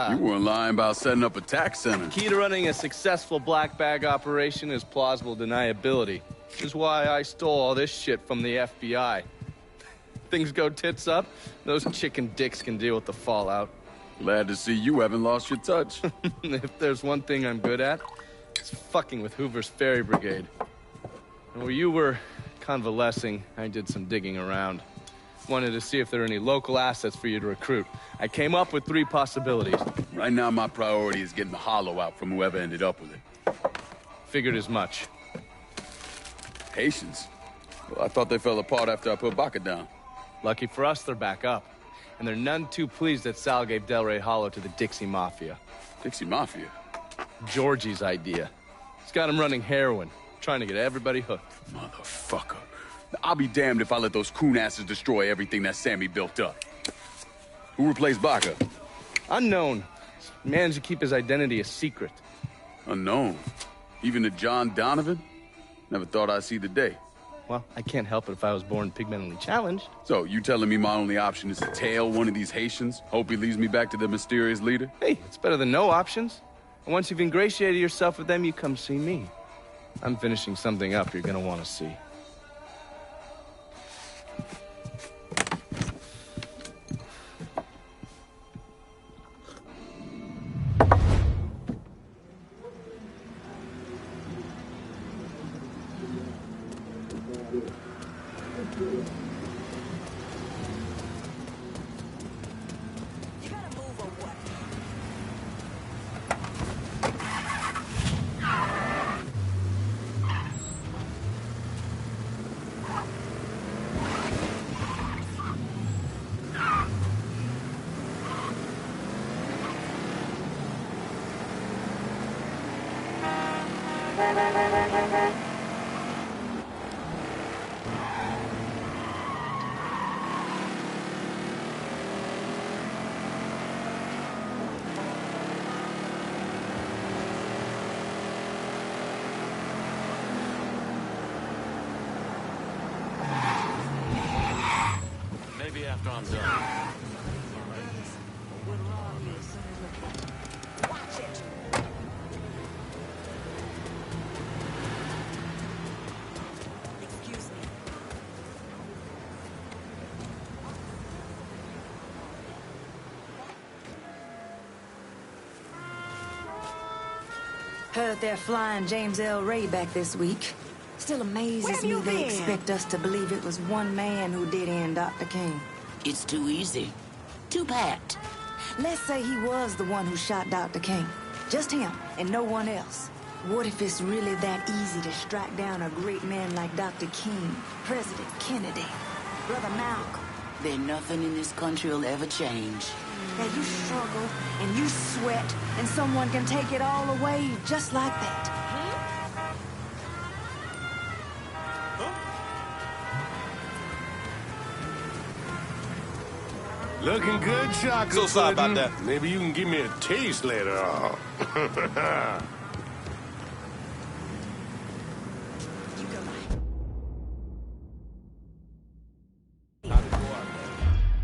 You weren't lying about setting up a tax center. Key to running a successful black bag operation is plausible deniability. Which is why I stole all this shit from the FBI. Things go tits up, those chicken dicks can deal with the fallout. Glad to see you haven't lost your touch. If there's one thing I'm good at, it's fucking with Hoover's Ferry Brigade. And while you were convalescing, I did some digging around. Wanted to see if there are any local assets for you to recruit. I came up with 3 possibilities. Right now, my priority is getting the hollow out from whoever ended up with it. Figured as much. Haitians? Well, I thought they fell apart after I put Baca down. Lucky for us, they're back up. And they're none too pleased that Sal gave Delray Hollow to the Dixie Mafia. Dixie Mafia? Georgie's idea. He's got him running heroin, trying to get everybody hooked. Motherfucker. I'll be damned if I let those coon asses destroy everything that Sammy built up. Who replaced Baca? Unknown. Managed to keep his identity a secret. Unknown? Even to John Donovan? Never thought I'd see the day. Well, I can't help it if I was born pigmentally challenged. So, you telling me my only option is to tail one of these Haitians? Hope he leads me back to the mysterious leader? Hey, it's better than no options. And once you've ingratiated yourself with them, you come see me. I'm finishing something up you're gonna want to see. Maybe after I'm done. Heard they're flying James L. Ray back this week. Still amazes me they expect us to believe it was one man who did end Dr. King. It's too easy. Too pat. Let's say he was the one who shot Dr. King. Just him and no one else. What if it's really that easy to strike down a great man like Dr. King, President Kennedy, Brother Malcolm? Then nothing in this country will ever change. Now you struggle and you sweat and someone can take it all away just like that. Looking good, chocolate. So sorry about that. Maybe you can give me a taste later on.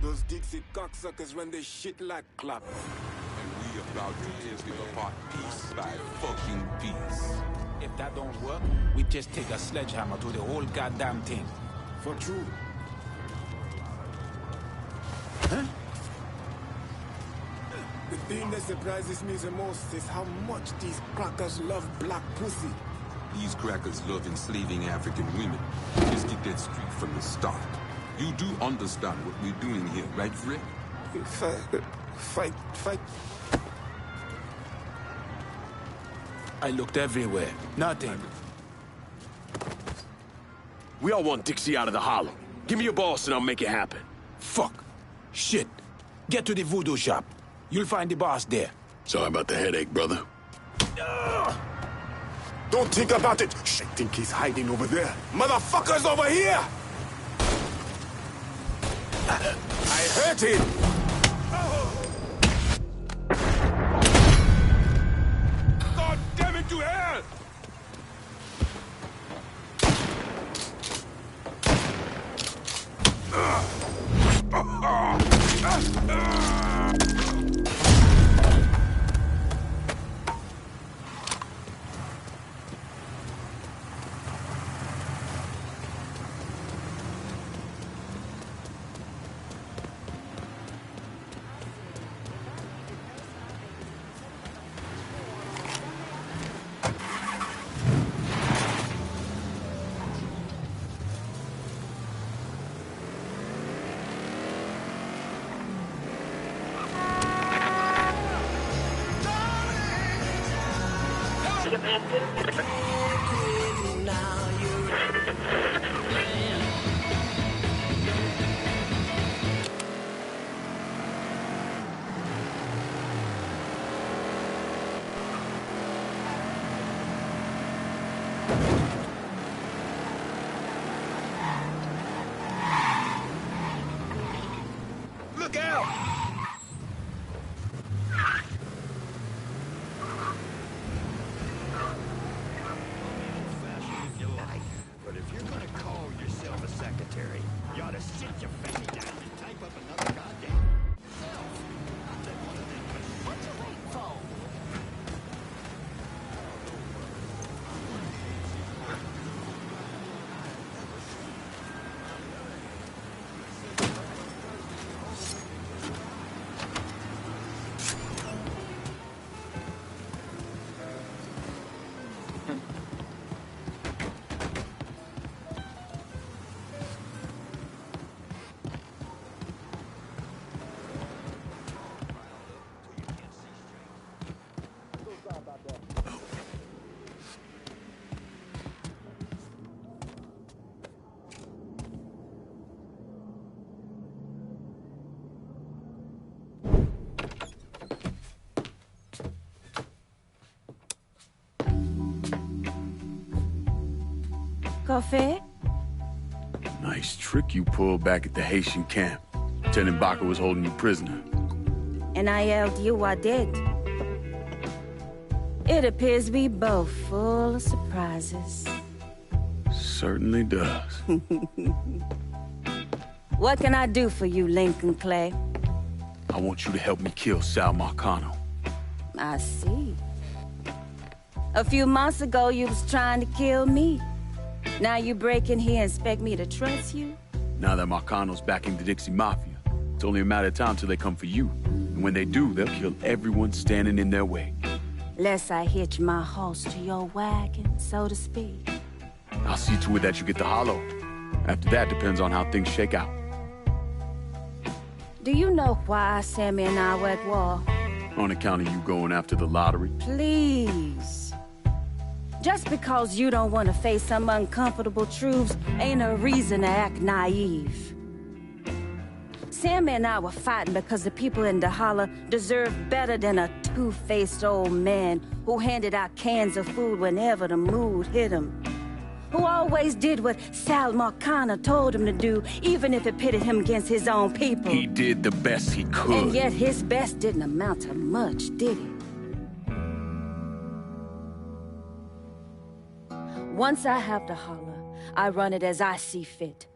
Those Dixie cocksuckers run their shit like clap. And we about to tear them apart piece by fucking piece. If that don't work, we just take a sledgehammer to the whole goddamn thing. For true. Huh? The thing that surprises me the most is how much these crackers love black pussy. These crackers love enslaving African women. Just get that straight from the start. You do understand what we're doing here, right, Fred? Fight. I looked everywhere. Nothing. We all want Dixie out of the hollow. Give me your boss and I'll make it happen. Fuck. Shit. Get to the voodoo shop. You'll find the boss there. Sorry about the headache, brother. Don't think about it. Shh, I think he's hiding over there. Motherfucker's over here! I hurt him! God damn it, to hell! Look out! But if you're gonna call yourself a secretary, you ought to sit your fanny down and type up another goddamn self. What you waiting for? Coffee? Nice trick you pulled back at the Haitian camp. Lieutenant Baca was holding you prisoner. And I yelled you I did. It appears we both full of surprises. Certainly does. What can I do for you, Lincoln Clay? I want you to help me kill Sal Marcano. I see. A few months ago, you was trying to kill me. Now you break in here and expect me to trust you? Now that Marcano's backing the Dixie Mafia, it's only a matter of time till they come for you. And when they do, they'll kill everyone standing in their way. Lest I hitch my horse to your wagon, so to speak. I'll see to it that you get the hollow. After that depends on how things shake out. Do you know why Sammy and I were at war? On account of you going after the lottery? Please. Just because you don't want to face some uncomfortable truths ain't a reason to act naive. Sammy and I were fighting because the people in the holler deserved better than a two-faced old man who handed out cans of food whenever the mood hit him. Who always did what Sal Marcano told him to do, even if it pitted him against his own people. He did the best he could. And yet his best didn't amount to much, did it? Once I have the holler, I run it as I see fit.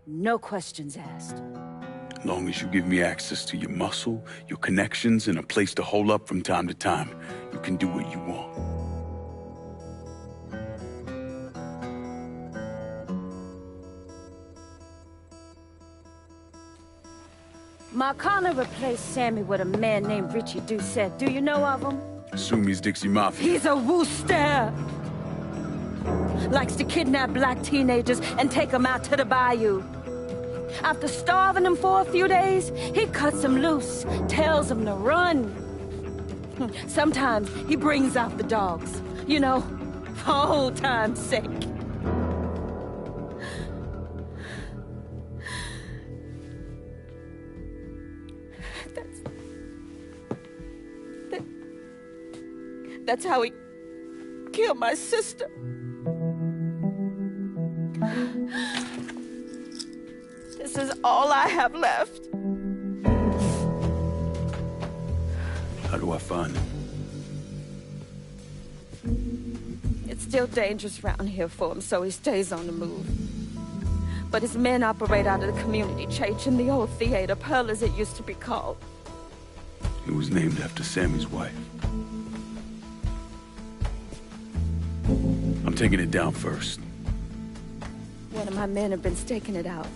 No questions asked. As long as you give me access to your muscle, your connections, and a place to hole up from time to time, you can do what you want. Marcano replaced Sammy with a man named Richie Doucette. Do you know of him? Assume he's Dixie Mafia. He's a wooster! Likes to kidnap black teenagers and take them out to the bayou. After starving them for a few days, he cuts them loose, tells them to run. Sometimes he brings out the dogs, You know, for old time's sake. That's how he killed my sister. This is all I have left. How do I find him? It's still dangerous around here for him, so he stays on the move. But his men operate out of the community church in the old theater, Pearl as it used to be called. It was named after Sammy's wife. I'm taking it down first. One of my men have been staking it out.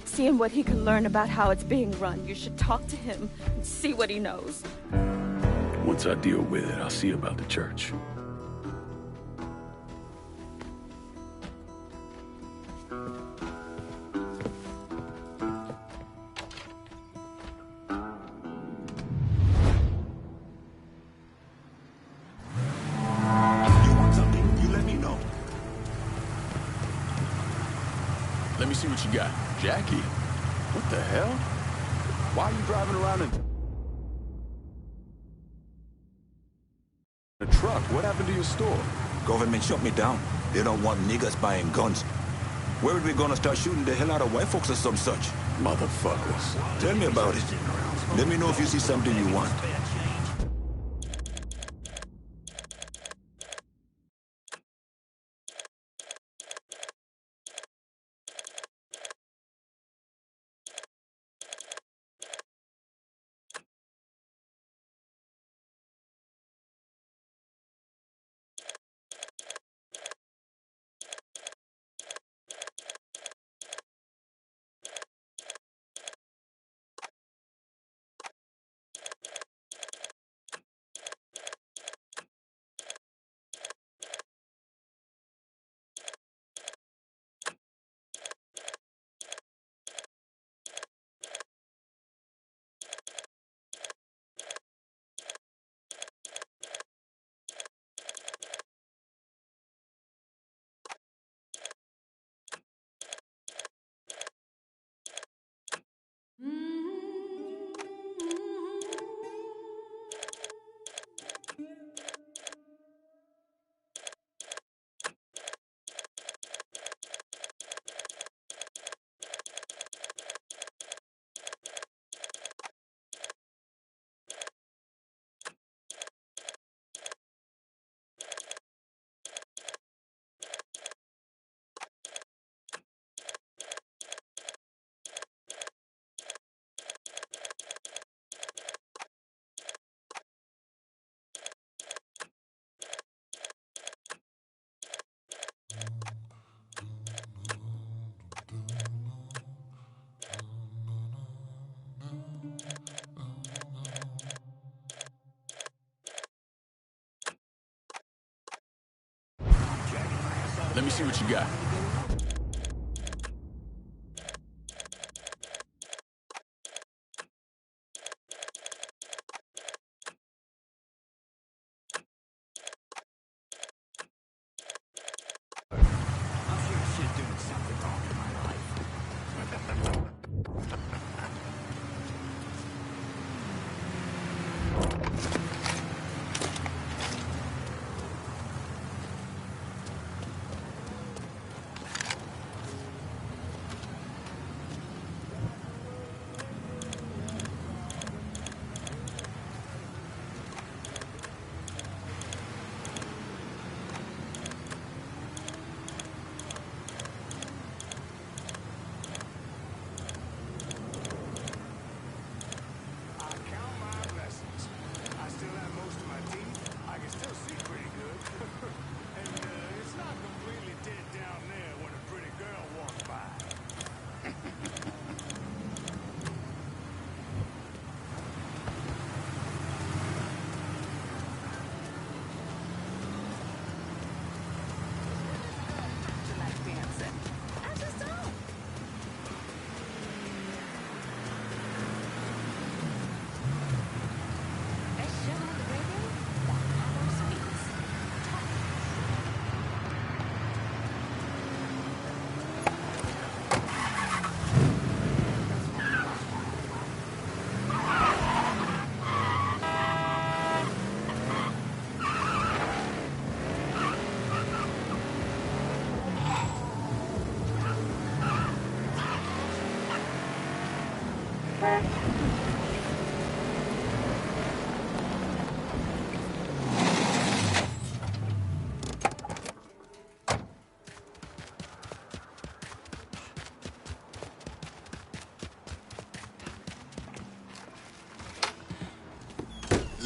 Seeing what he can learn about how it's being run. You should talk to him and see what he knows. Once I deal with it, I'll see about the church. Let me see what you got. Jackie? What the hell? Why are you driving around in a truck? What happened to your store? Government shut me down. They don't want niggas buying guns. Where are we gonna start shooting the hell out of white folks or some such? Motherfuckers. Tell me about it. Let me know if you see something you want. Let me see what you got.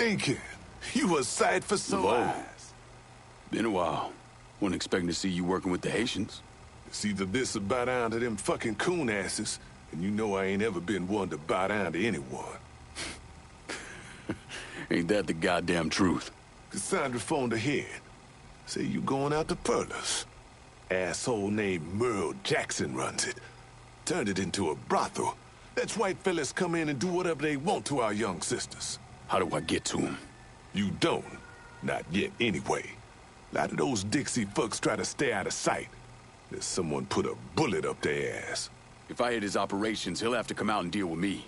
thinking? You a sight for sore Hello. eyes. Been a while. Wasn't expecting to see you working with the Haitians. It's either this or bow down to them fucking coon asses, and you know I ain't ever been one to bow down to anyone. Ain't that the goddamn truth? Cassandra phoned ahead. Say you going out to Perlas. Asshole named Merle Jackson runs it. Turned it into a brothel. That's white fellas come in and do whatever they want to our young sisters. How do I get to him? You don't. Not yet, anyway. A lot of those Dixie fucks try to stay out of sight. There's someone put a bullet up their ass. If I hit his operations, he'll have to come out and deal with me.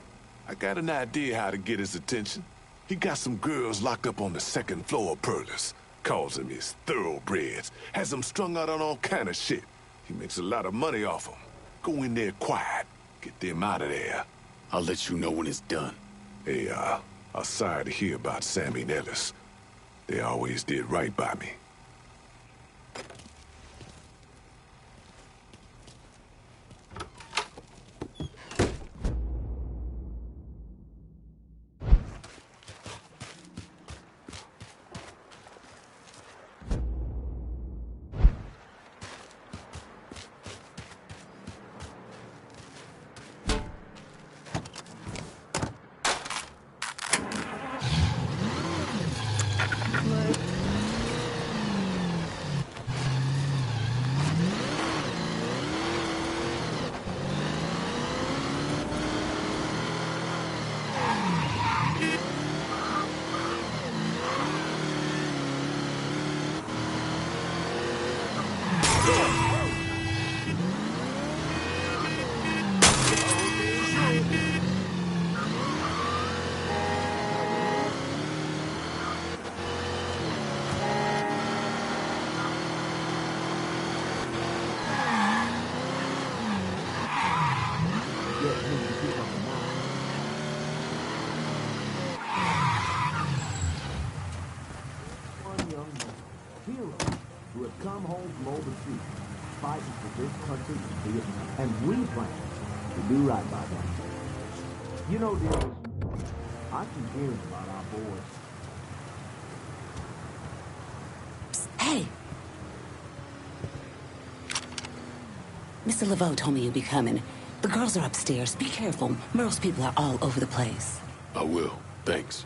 I got an idea how to get his attention. He got some girls locked up on the second floor of Perlas. Calls them his thoroughbreds. Has them strung out on all kind of shit. He makes a lot of money off them. Go in there quiet. Get them out of there. I'll let you know when it's done. Hey, I'm sorry to hear about Sammy and Ellis. They always did right by me. who have come home from overseas, fighting for this country in Vietnam. And we plan to do right by them. You know, dear, I keep hearing about our boys. Hey! Mr. Laveau told me you'd be coming. The girls are upstairs. Be careful. Merle's people are all over the place. I will. Thanks.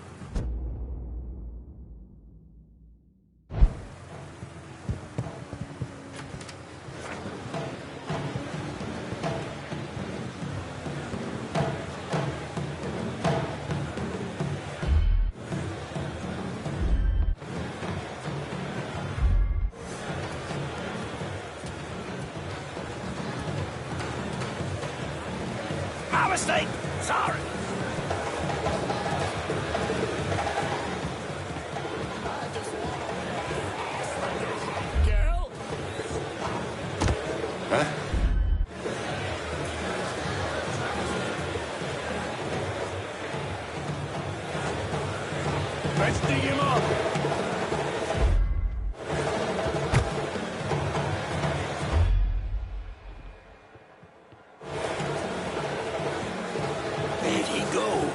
My mistake. Sorry. Girl? Huh? Let's dig him up. Where'd he go?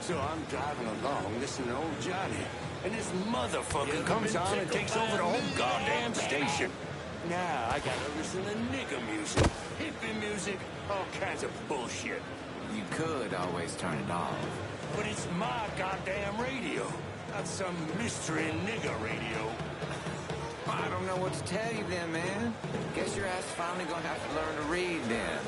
So I'm driving along, listening to old Johnny, and this motherfucker comes on and takes over the whole goddamn station. Now I gotta listen to nigger music, hippie music, all kinds of bullshit. You could always turn it off. But it's my goddamn radio, not some mystery nigger radio. I don't know what to tell you then, man. Guess your ass finally gonna have to learn to read then.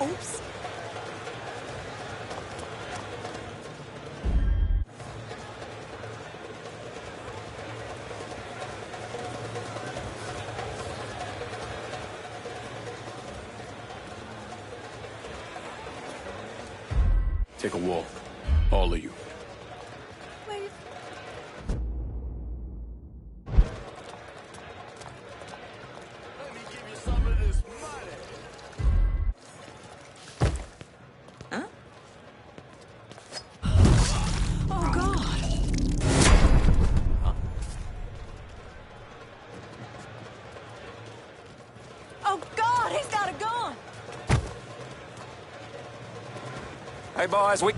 Oops. Take a walk. All of you. Wait. Let me give you some of this money. Huh? Oh, God. Oh, God, he's got a gun. Hey, boys, we...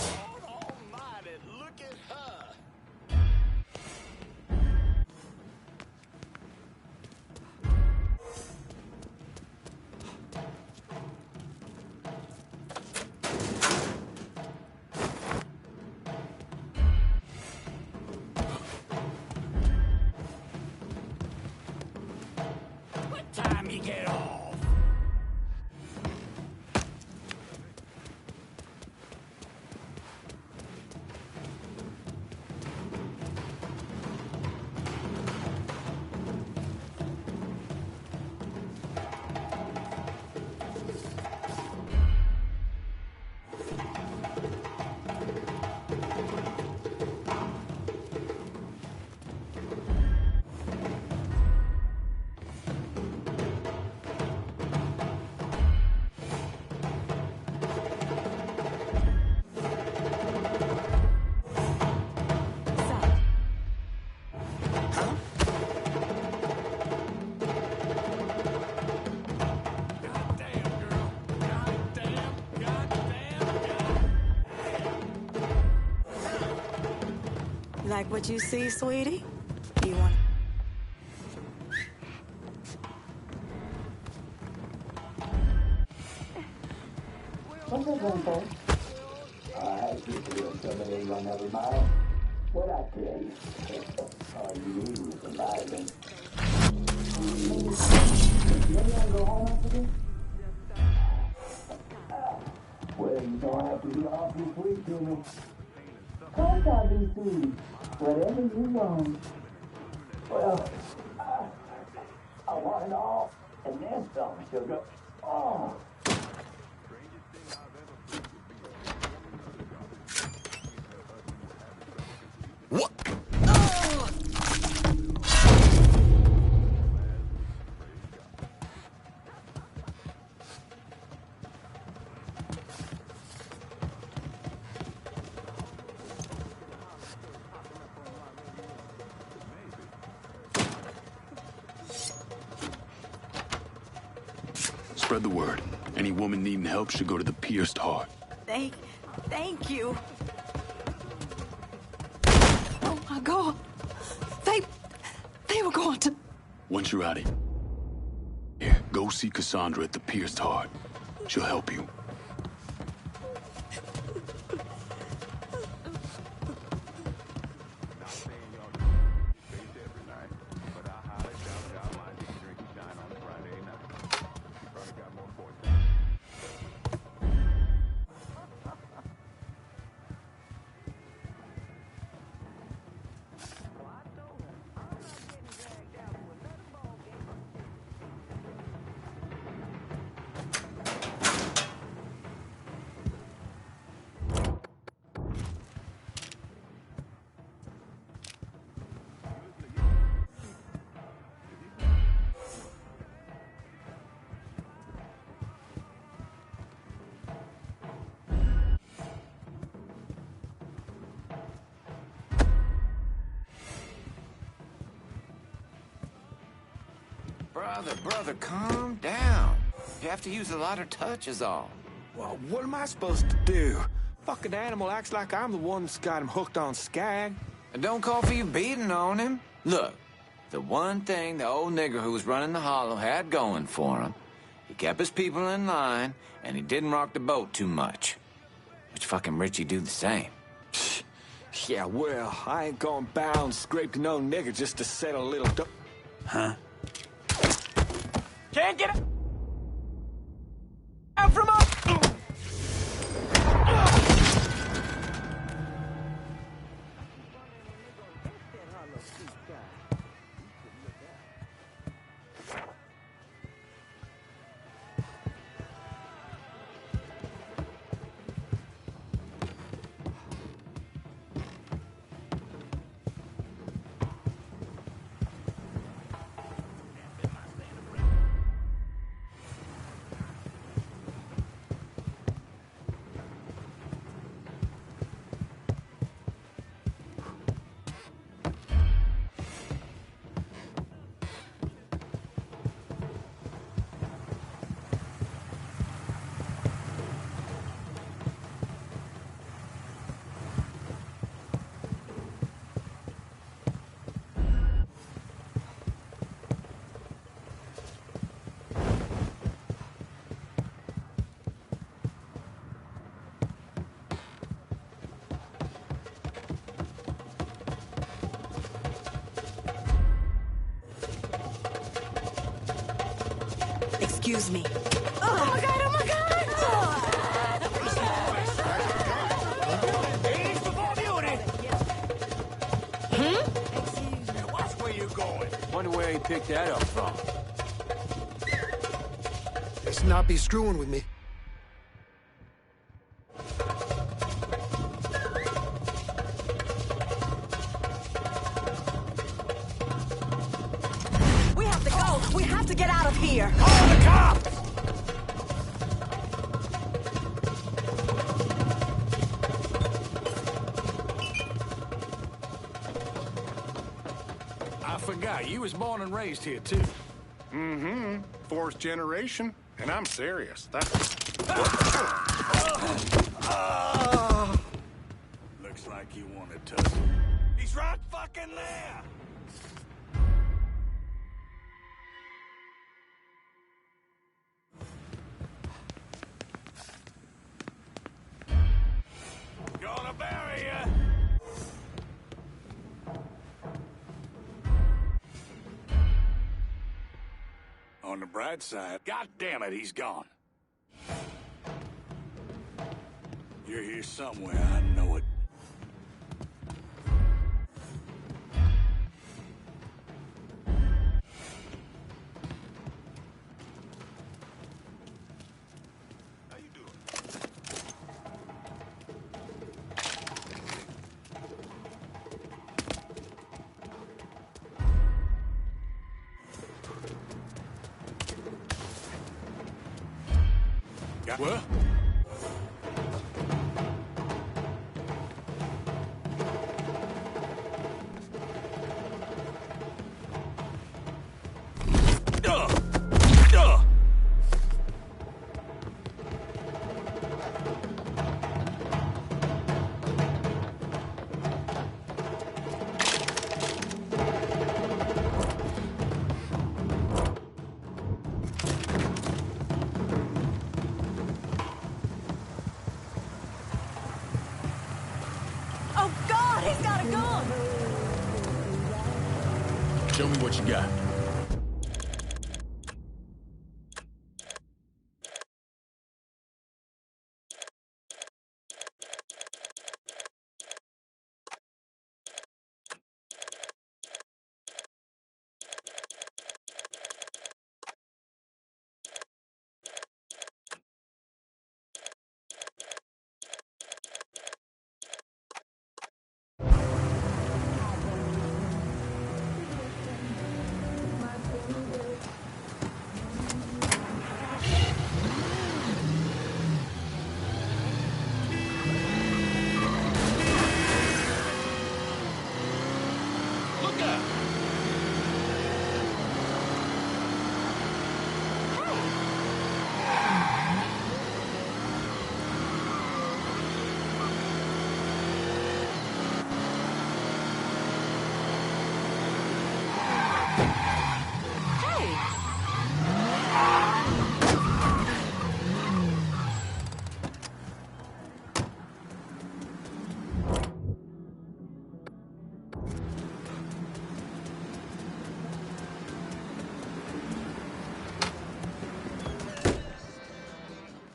Almighty, look at her. What time you get off? Like what you see, sweetie? Do you want... What's up, one folks? Alright, just a little something on every mind. What I tell you, all you need is a Bible. You ain't gonna go home after this? Well, you don't have to be awfully sweet to me. Course I'll be sweet. Whatever you want. Well, I want it all, and then some, sugar. Oh. What? Spread the word. Any woman needing help should go to the Pierced Heart. Thank you. Oh, my God. They were going to... Once you're out of here, go see Cassandra at the Pierced Heart. She'll help you. Brother, calm down. You have to use a lot of touch is all. Well, what am I supposed to do? Fucking animal acts like I'm the one that's got him hooked on Skag. And don't call for you beating on him. Look, the one thing the old nigger who was running the hollow had going for him, he kept his people in line, and he didn't rock the boat too much. Which fucking Richie do the same. Yeah, well, I ain't gonna bow and scrape to no nigger just to settle a little Huh? Can't get out from up! Excuse me. Oh my god, oh my god! Watch where you're going. Wonder where he picked that up from. Let's not be screwing with me. We have to go. We have to get out of here. Call the cops! I forgot, you was born and raised here, too. Mm-hmm. Fourth generation. And I'm serious. Looks like you want to tussle. He's right fucking there! Gonna bury ya! On the bright side, god damn it, he's gone. You're here somewhere, I know it. How you doing? What? Oh God, he's got a gun! Show me what you got.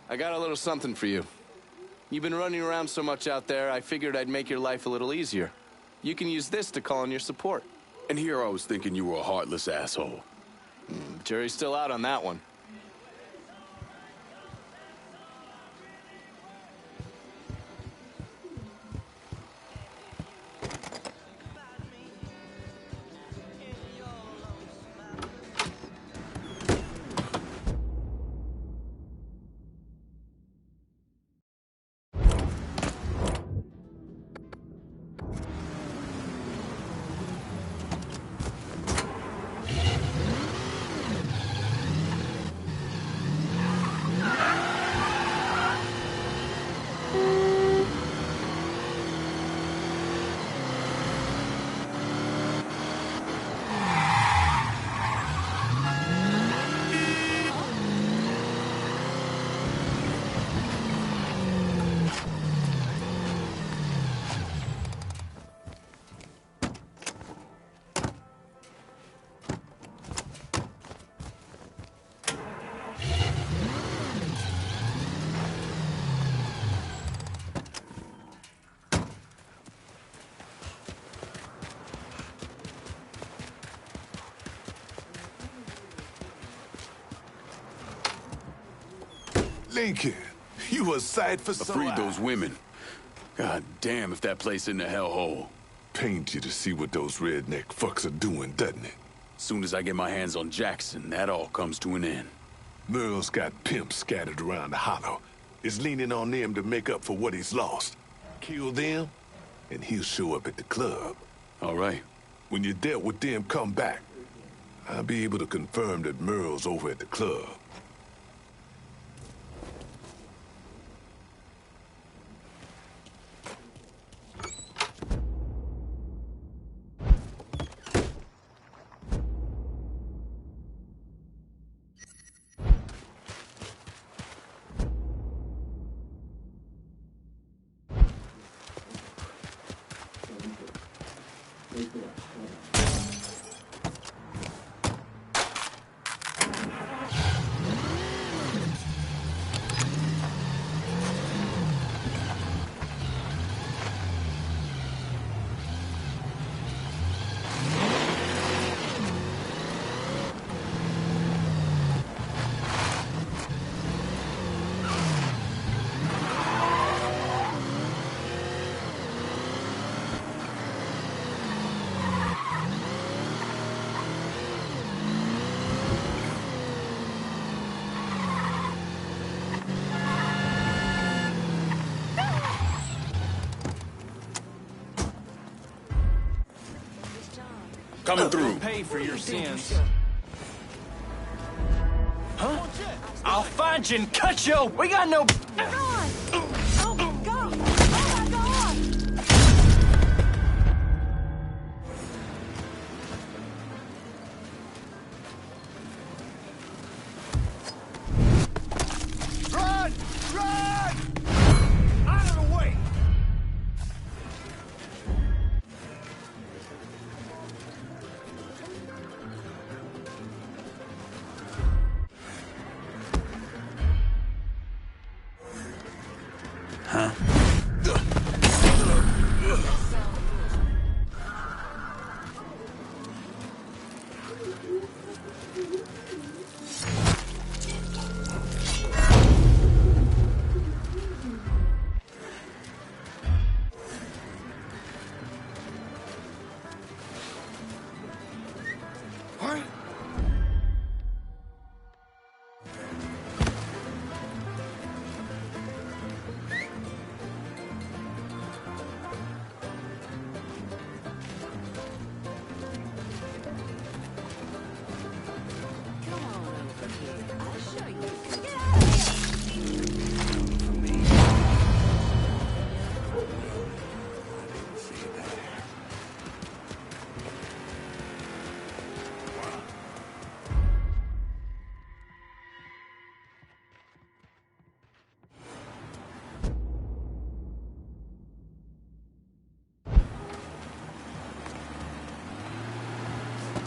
I got a little something for you. You've been running around so much out there, I figured I'd make your life a little easier. You can use this to call in your support. And here I was thinking you were a heartless asshole. Jury's still out on that one. Lincoln, you a sight for I sore freed eyes. those women. God damn if that place in the hellhole. Pains you to see what those redneck fucks are doing, doesn't it? Soon as I get my hands on Jackson, that all comes to an end. Merle's got pimps scattered around the hollow. Is leaning on them to make up for what he's lost. Kill them, and he'll show up at the club. All right. When you dealt with them, come back. I'll be able to confirm that Merle's over at the club. Coming through. Pay for your sins. Huh? I'll find you and cut you. We got no. Oh my God! Oh my God! Run! Run! Out of the way! Huh? What?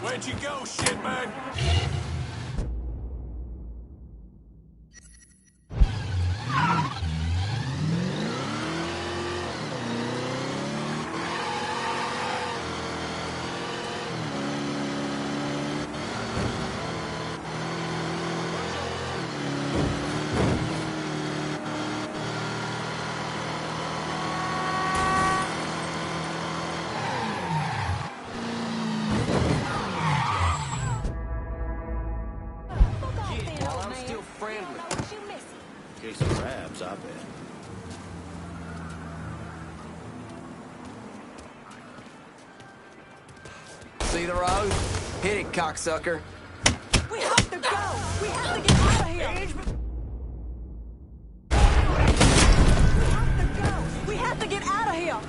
Where'd you go, shitbag? jobs, I bet. See the road? Hit it, cocksucker. We have to go! We have to get out of here! We have to get out of here!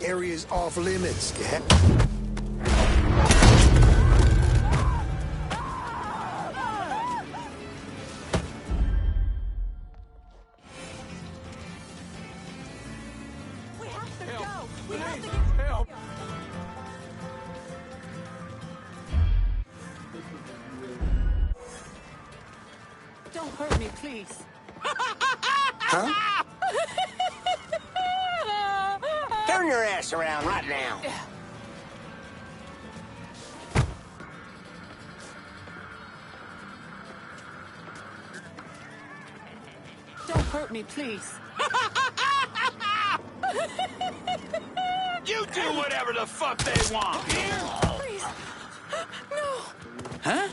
Area's off limits. Yeah. We have to go! We have to get Help! Don't hurt me, please. Huh? Turn your ass around right now. Don't hurt me, please. You do whatever the fuck they want. Please. No. Huh?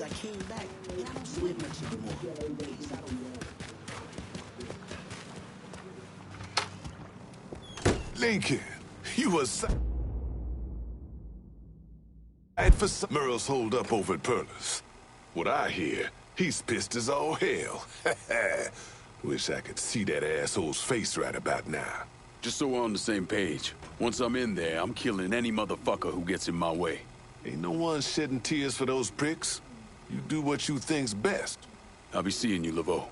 since I came back, and I don't sweat much anymore. Please, I don't... Lincoln, you was for some Merle's hold up over at Perla's. What I hear, he's pissed as all hell. Wish I could see that asshole's face right about now. Just so we're on the same page. Once I'm in there, I'm killing any motherfucker who gets in my way. Ain't no one shedding tears for those pricks. You do what you think's best. I'll be seeing you, Laveau.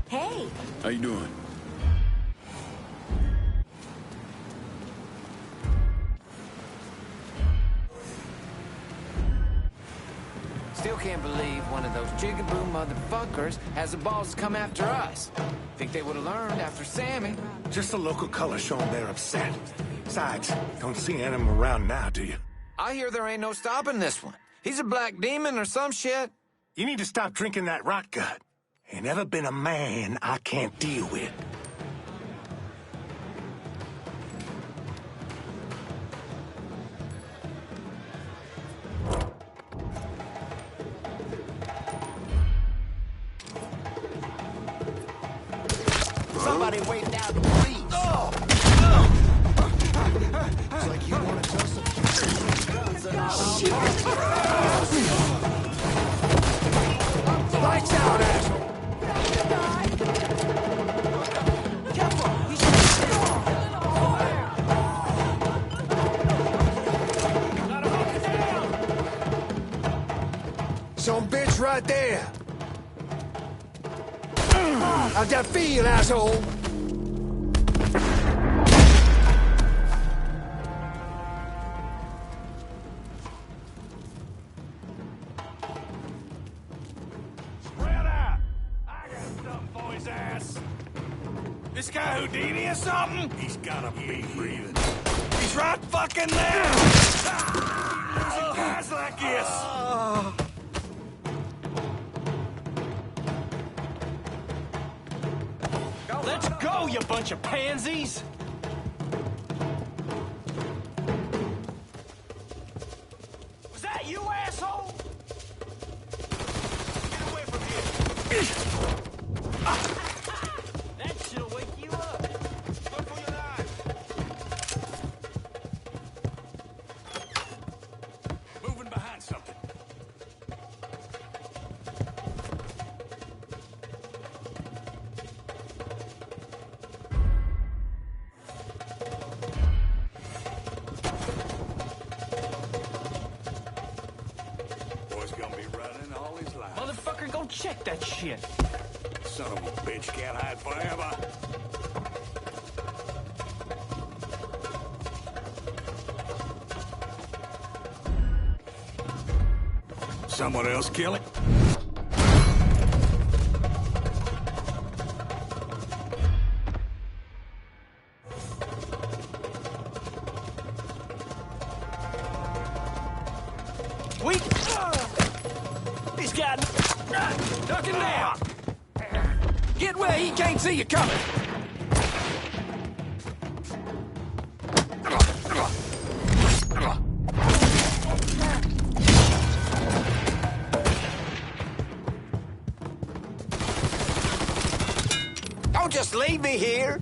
Hey! How you doing? Still can't believe one of those jigaboo motherfuckers has the balls to come after us. Think they would have learned after Sammy. Just the local color showing they're upset. Besides, don't see any of them around now, do you? I hear there ain't no stopping this one. He's a black demon or some shit. You need to stop drinking that rot gut. Ain't never been a man I can't deal with. Somebody wait down the police. It's like you want to tell some guns are not Lights out, asshole! Some bitch right there. How'd that feel, asshole? Spread out! I got something for his ass. This guy Houdini or something? He's gotta be breathing. He's right fucking there! Losing guys like this! Let's go, you bunch of pansies! Was that you, asshole? Get away from here! That shit'll wake you up. Look for your life. Moving behind something. Boy's gonna be running all his life. Motherfucker, go check that shit. Son of a bitch can't hide forever. Someone else kill it? He's got... Duck him down! Get where he can't see you coming! Don't just leave me here!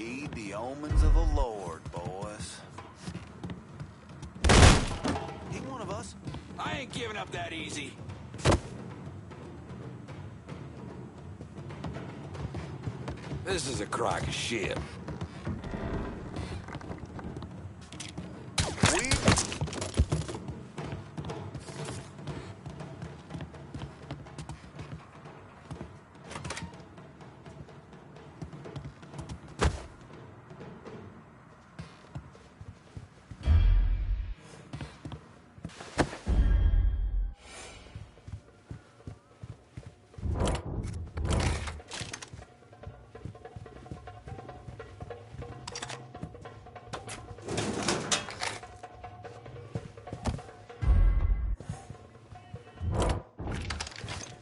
Heed the omens of the Lord, boys. He one of us? I ain't giving up that easy. This is a crock of shit.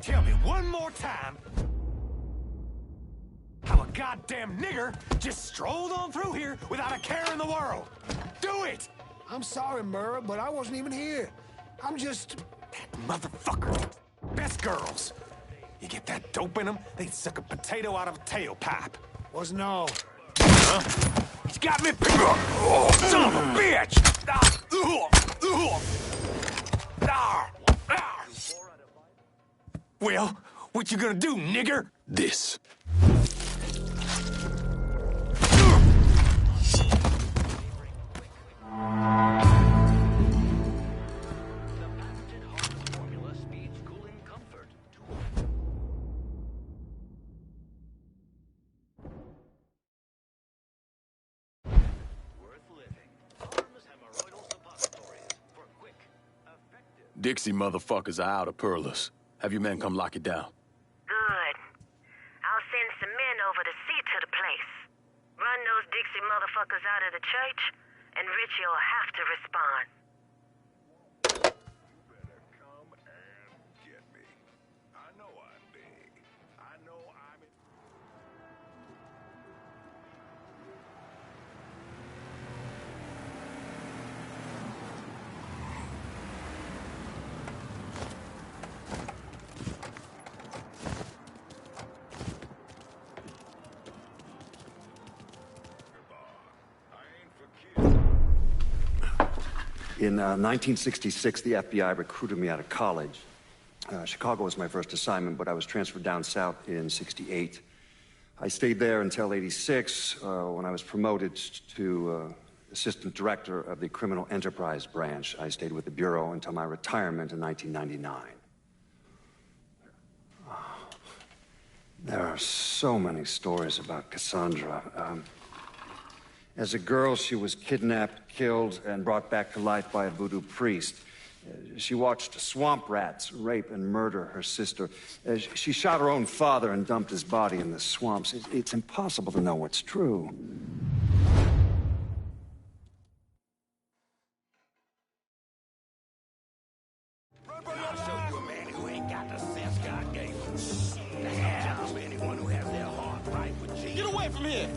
Tell me one more time how a goddamn nigger just strolled on through here without a care in the world. Do it! I'm sorry, Murrah, but I wasn't even here. I'm just... Motherfucker. Best girls. You get that dope in them, they'd suck a potato out of a tailpipe. Wasn't all. Huh? He's got me... Son of a bitch! Well, what you gonna do, nigger? This. Dixie motherfuckers are out of Perlas. Have your men come lock it down. Good. I'll send some men over to see to the place. Run those Dixie motherfuckers out of the church, and Richie will have to respond. In 1966, the FBI recruited me out of college. Chicago was my first assignment, but I was transferred down south in '68. I stayed there until '86, when I was promoted to assistant director of the Criminal Enterprise Branch. I stayed with the Bureau until my retirement in 1999. There are so many stories about Cassandra. As a girl, she was kidnapped, killed, and brought back to life by a voodoo priest. She watched swamp rats rape and murder her sister. She shot her own father and dumped his body in the swamps. It's impossible to know what's true. I'll show you a man who ain't got the sense God gave him. The hell of anyone who has their heart right with Jesus. Get away from here!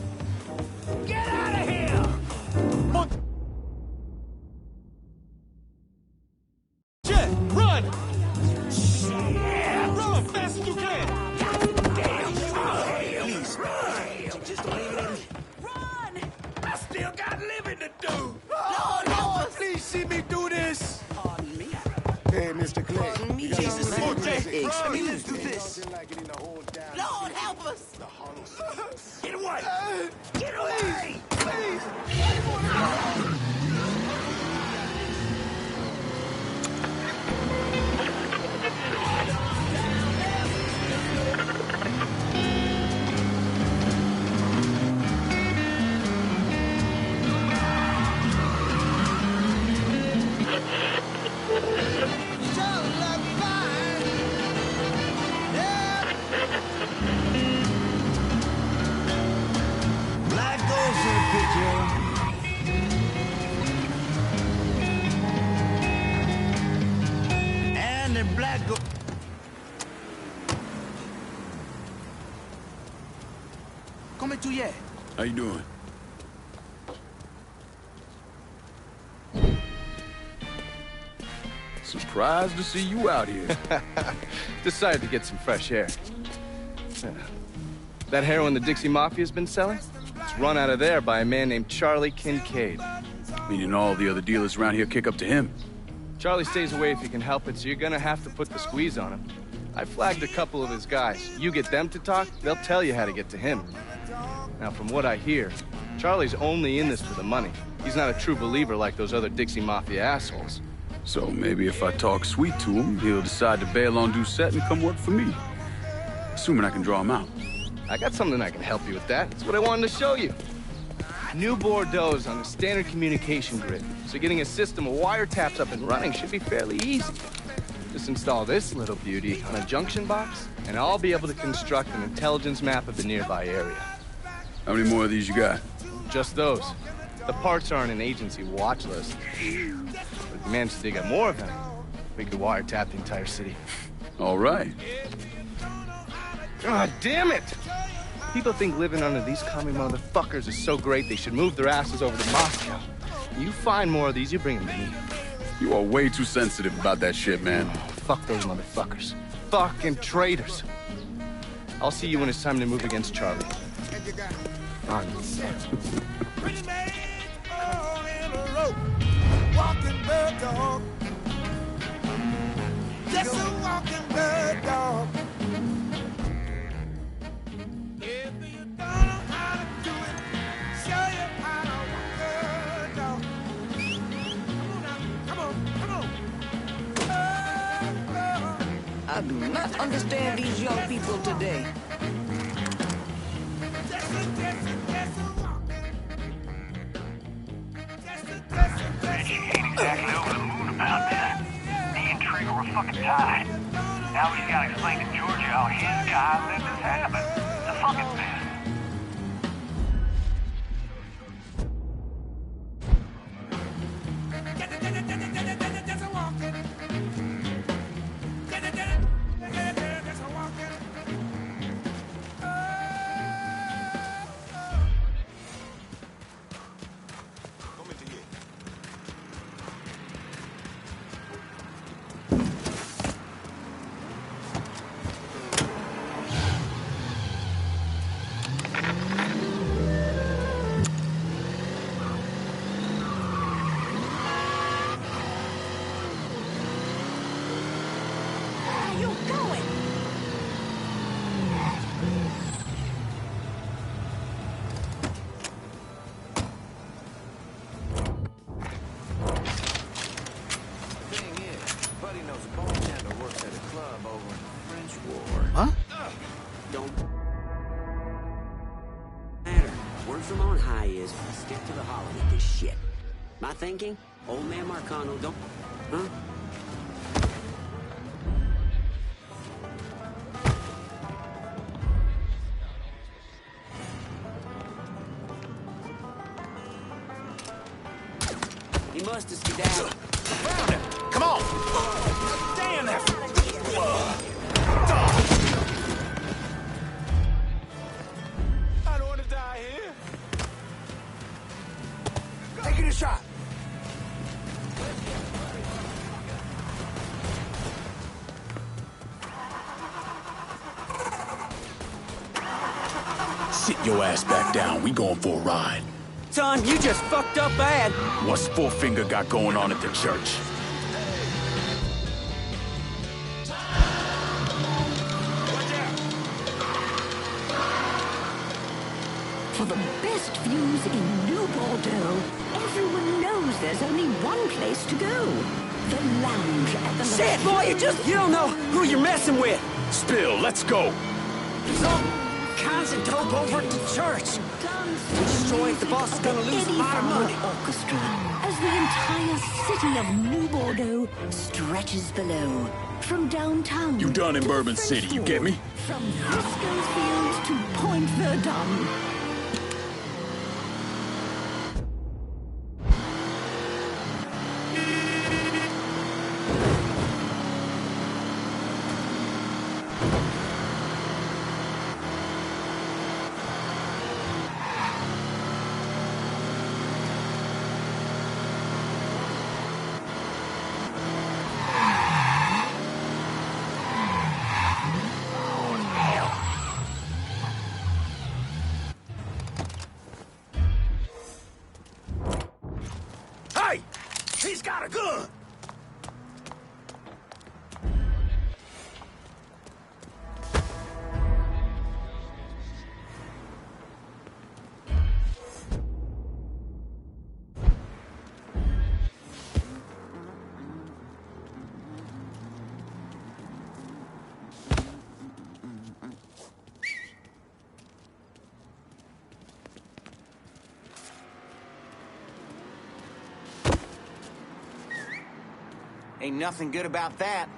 Get out of here! Jet, run! Yeah. Run as fast as you can! Damn, please, just don't leave it in me. Run! I still got living to do. Lord, please see me do this! Pardon me. Hey, Mr. Clay. Pardon me. Jesus, I mean, let's do this. Lord, help us! Get away! Get away! Please! Black goes to the picture. And the black go... Come tu è? How you doing? Surprised to see you out here. Decided to get some fresh air. That heroin the Dixie Mafia's been selling? It's was run out of there by a man named Charlie Kincaid. Meaning all the other dealers around here kick up to him. Charlie stays away if you can help it, so you're gonna have to put the squeeze on him. I flagged a couple of his guys. You get them to talk, they'll tell you how to get to him. Now, from what I hear, Charlie's only in this for the money. He's not a true believer like those other Dixie Mafia assholes. So maybe if I talk sweet to him, he'll decide to bail on Doucette and come work for me. Assuming I can draw him out. I got something that can help you with that. That's what I wanted to show you. New Bordeaux's on a standard communication grid, so getting a system of wiretaps up and running should be fairly easy. Just install this little beauty on a junction box, and I'll be able to construct an intelligence map of the nearby area. How many more of these you got? Just those. The parts are on an agency watch list. But if we manage to dig up more of them, we could wiretap the entire city. All right. God damn it! People think living under these commie motherfuckers is so great they should move their asses over to Moscow. You find more of these, you bring them to me. You are way too sensitive about that shit, man. Oh, fuck those motherfuckers. Fucking traitors. I'll see you when it's time to move against Charlie. On. Walking bird dog. Just a walking bird dog. If you don't know how to do it, show you how to walk bird dog. Come on. I do not understand these young people today. Exactly over the moon about this. Me and Trigger were fucking tied. Now he's gotta explain to Georgia how his guy let this happen. It's a fucking mess. Huh? Don't matter. Word from on high is stick to the hollow with this shit. My thinking? Old man Marcano don't... Huh? He must have skedaddled. Found him! Come on! Damn that! I don't want to die here. Taking a shot. Sit your ass back down. We going for a ride. Son, you just fucked up bad. What's Four-Finger got going on at the church? For the best views in New Bordeaux, everyone knows there's only one place to go. The lounge at the... Shit, boy, you don't know who you're messing with. Spill, let's go. Some kinds of dope over at the church. Destroy it, the boss is gonna lose a lot of money. Orchestra, as the entire city of New Bordeaux stretches below. From downtown... You done in Bourbon City, you get me? From Frisco's Field to Point Verdun. got a gun! Ain't nothing good about that.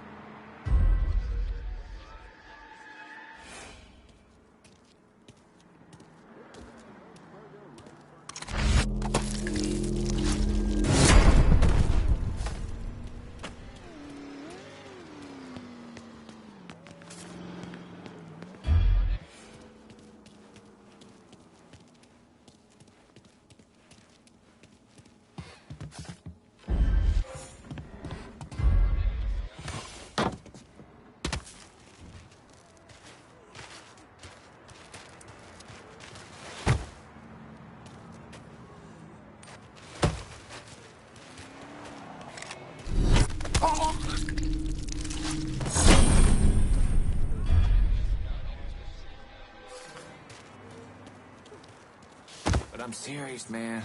But I'm serious, man.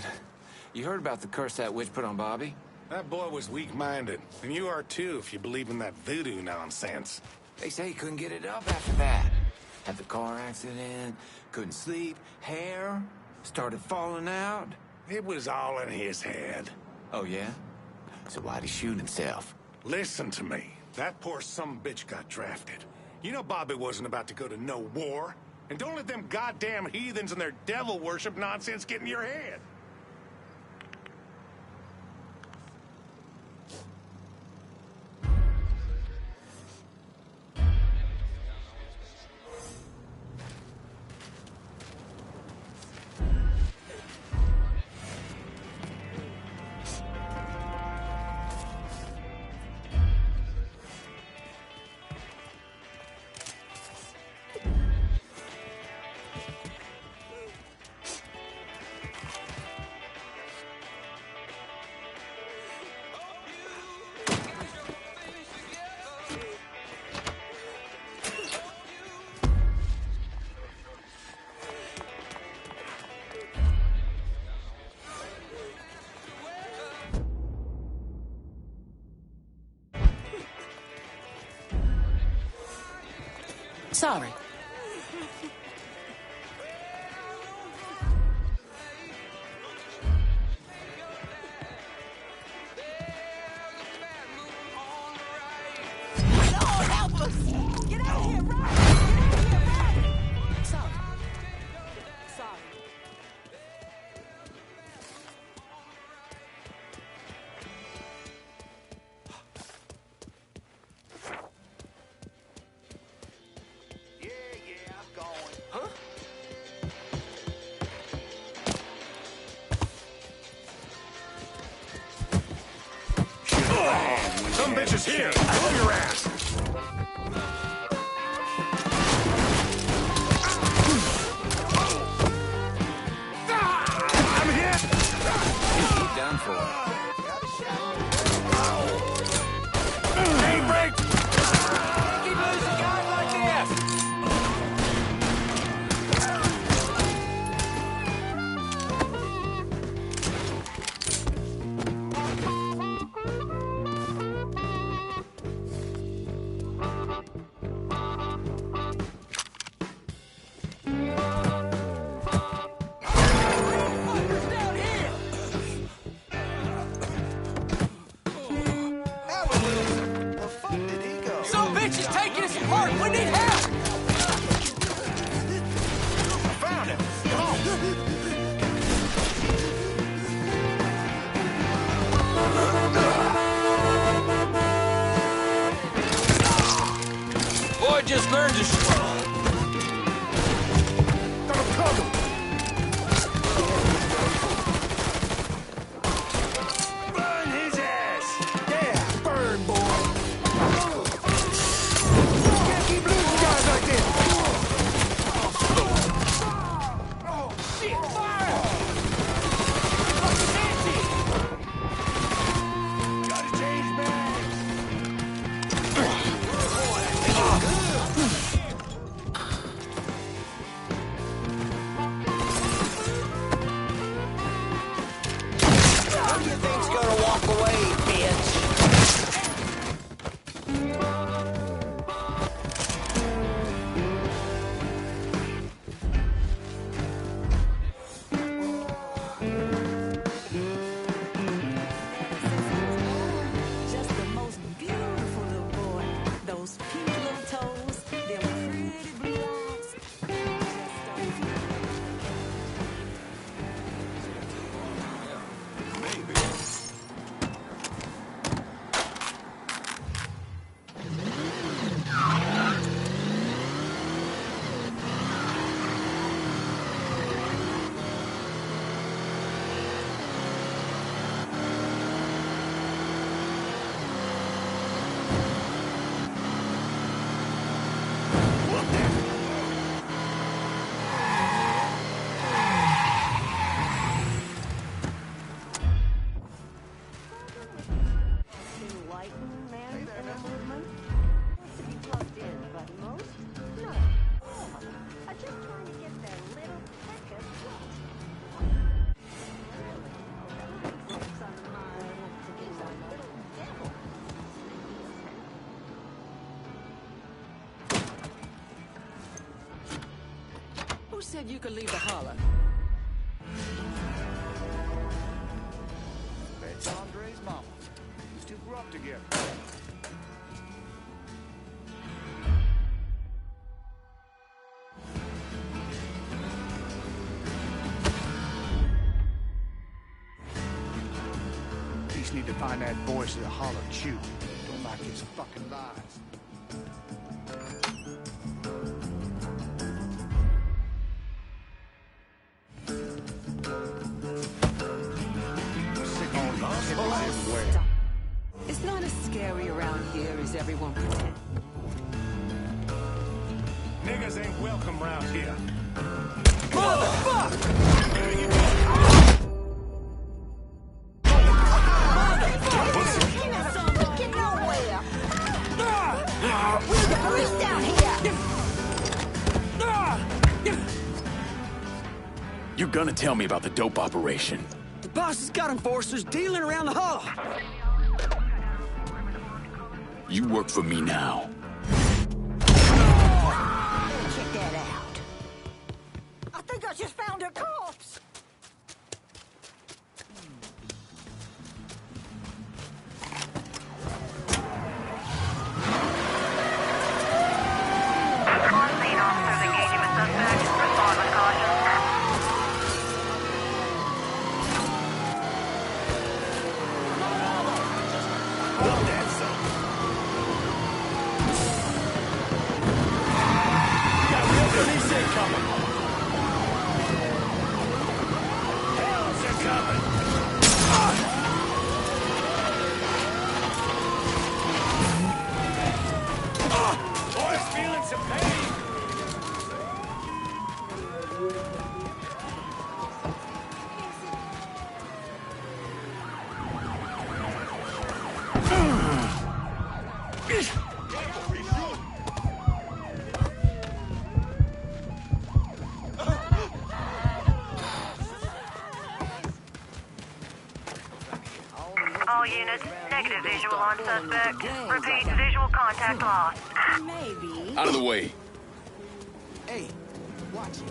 You heard about the curse that witch put on Bobby? That boy was weak-minded, and you are too if you believe in that voodoo nonsense. They say he couldn't get it up after that. Had the car accident, couldn't sleep, hair started falling out. It was all in his head. Oh, yeah? So why'd he shoot himself? Listen to me. That poor sumbitch got drafted. You know Bobby wasn't about to go to no war. And don't let them goddamn heathens and their devil worship nonsense get in your head. Sorry. Lord, help us! Get out of here, run! Get out of here, run! Sorry. Sorry. Some bitch is here! Move your ass! I'm hit! He done for. Hey, break! Keep losing guys like this! Some bitch is taking us apart! We need help! Found him! Come on! Boy just learned to shoot. Burn his ass! Yeah, burn, boy! Can't keep losing guys like this! Oh, shit! Fire! Fucking empty! said you could leave the holler. That's Andre's mama. These two grew up together. Police need to find that voice of the holler chew. Don't like his fucking lies. It's not as scary around here as everyone pretends. Niggas ain't welcome round here. You're gonna tell me about the dope operation. The boss has got enforcers dealing around the hall. You work for me now. Check that out. I think I just found a corpse. On scene, officers engaging with suspect. Respond with caution. All units, negative visual on suspect. Repeat, visual contact lost. Maybe. Out of the way. Hey, watch it.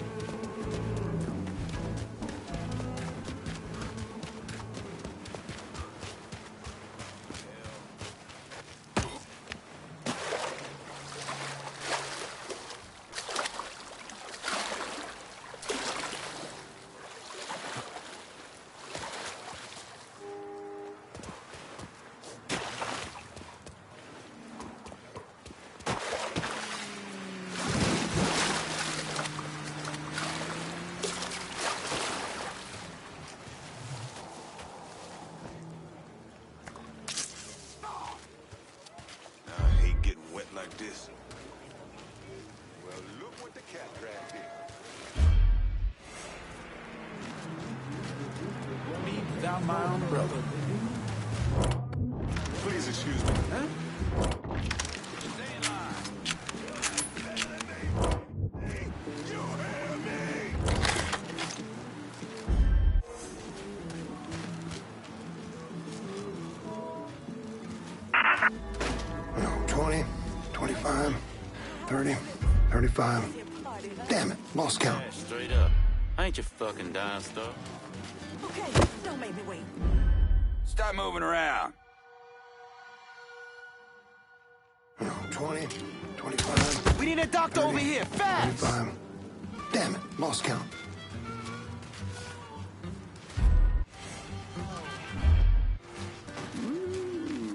Like this. Well, look what the cat dragged in. Me without my own brother. Please excuse me. Huh? Stay in line. Hey, you hear me? 20, 25, 30, 35. Damn it, lost count. Yeah, straight up. Ain't you fucking dying stuff? Okay, don't make me wait. Start moving around. 20, 25. We need a doctor 30, over here, fast! 35. Damn it, lost count.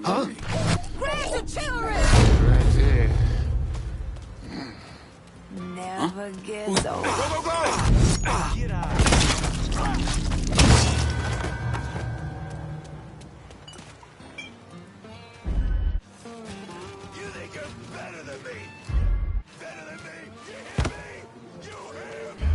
Huh? Grab the children! Right there. Never gets old. Go, go, go! Get out. You think you're better than me? Better than me? You hear me? You hear me?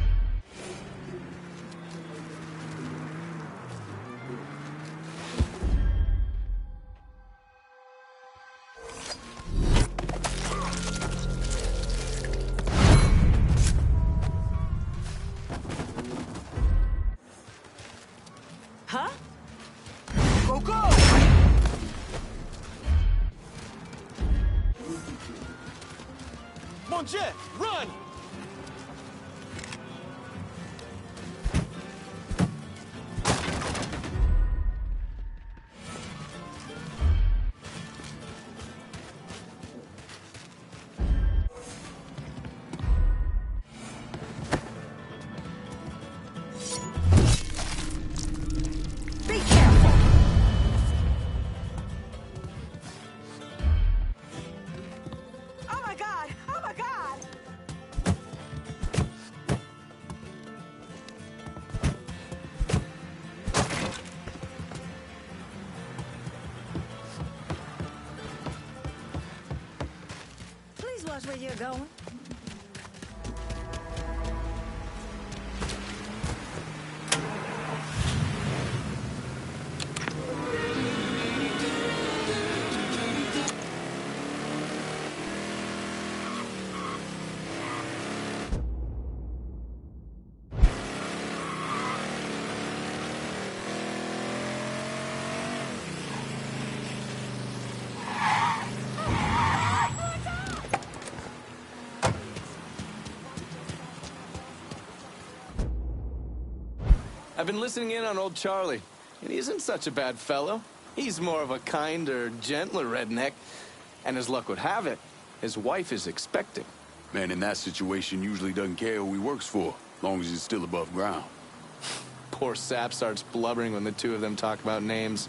Huh? Go, go! Mon Jet, run! us where you're going? I've been listening in on old Charlie, and he isn't such a bad fellow. He's more of a kinder, gentler redneck. And as luck would have it, his wife is expecting. Man in that situation usually doesn't care who he works for, as long as he's still above ground. Poor Sap starts blubbering when the two of them talk about names.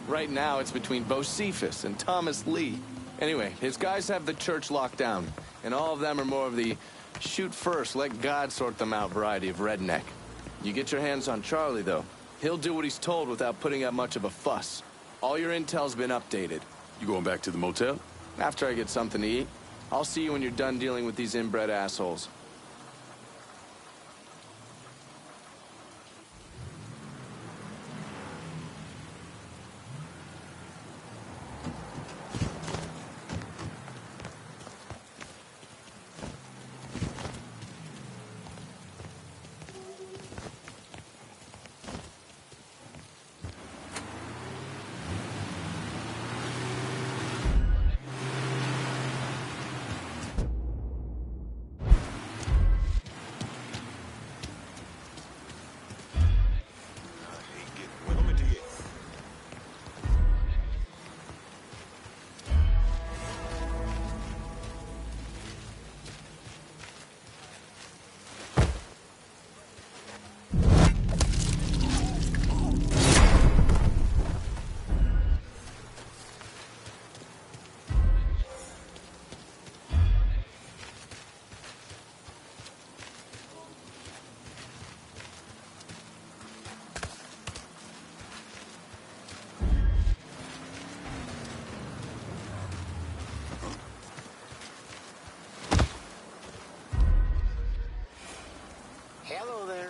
Right now, it's between Bocephus and Thomas Lee. Anyway, his guys have the church locked down, and all of them are more of the shoot first, let God sort them out variety of redneck. You get your hands on Charlie, though. He'll do what he's told without putting up much of a fuss. All your intel's been updated. You going back to the motel? After I get something to eat. I'll see you when you're done dealing with these inbred assholes. Hello there.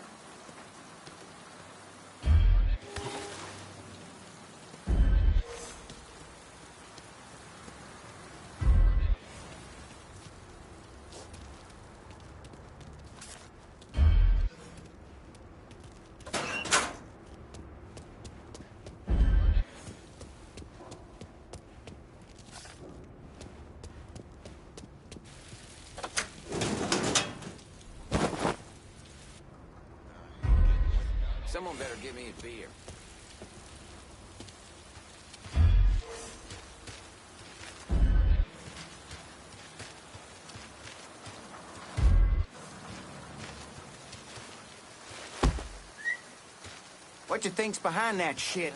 Someone better give me a beer. What you think's behind that shit?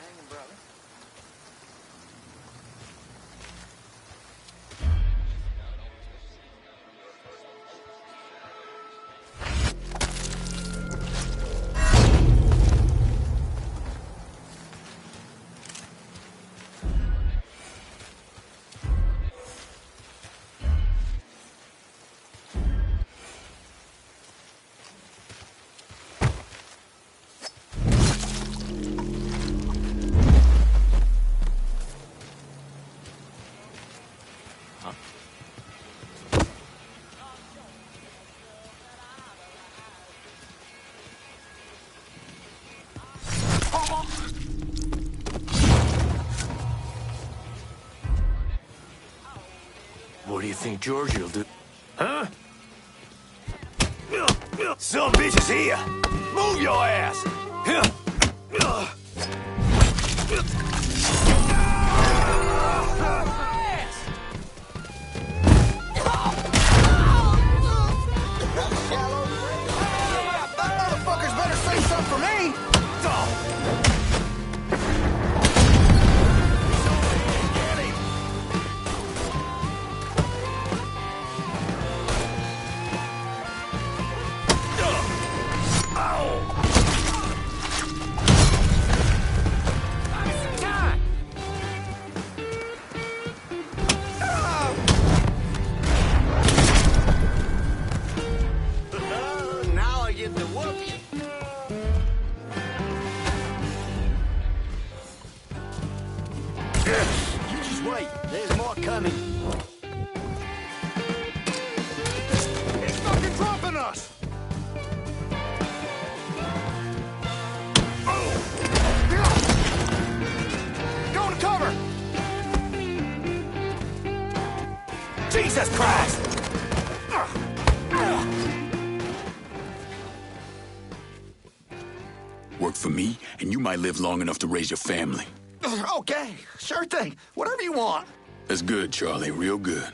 What do you think Georgie will do? Huh? Some bitches here! Move your ass! Motherfuckers better say something for me! coming. He's fucking dropping us! Go to cover! Jesus Christ! Work for me, and you might live long enough to raise your family. Okay, sure thing. Whatever you want. That's good, Charlie. Real good.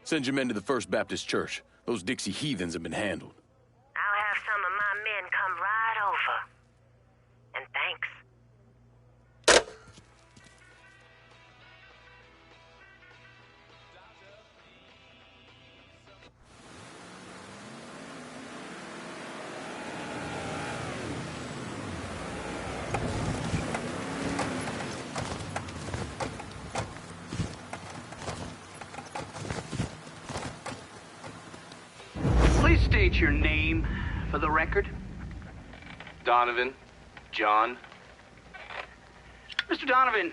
Send your men to the First Baptist Church. Those Dixie heathens have been handled. I'll have some of my men come right over. And thanks. Please state your name for the record. Donovan. John. Mr. Donovan,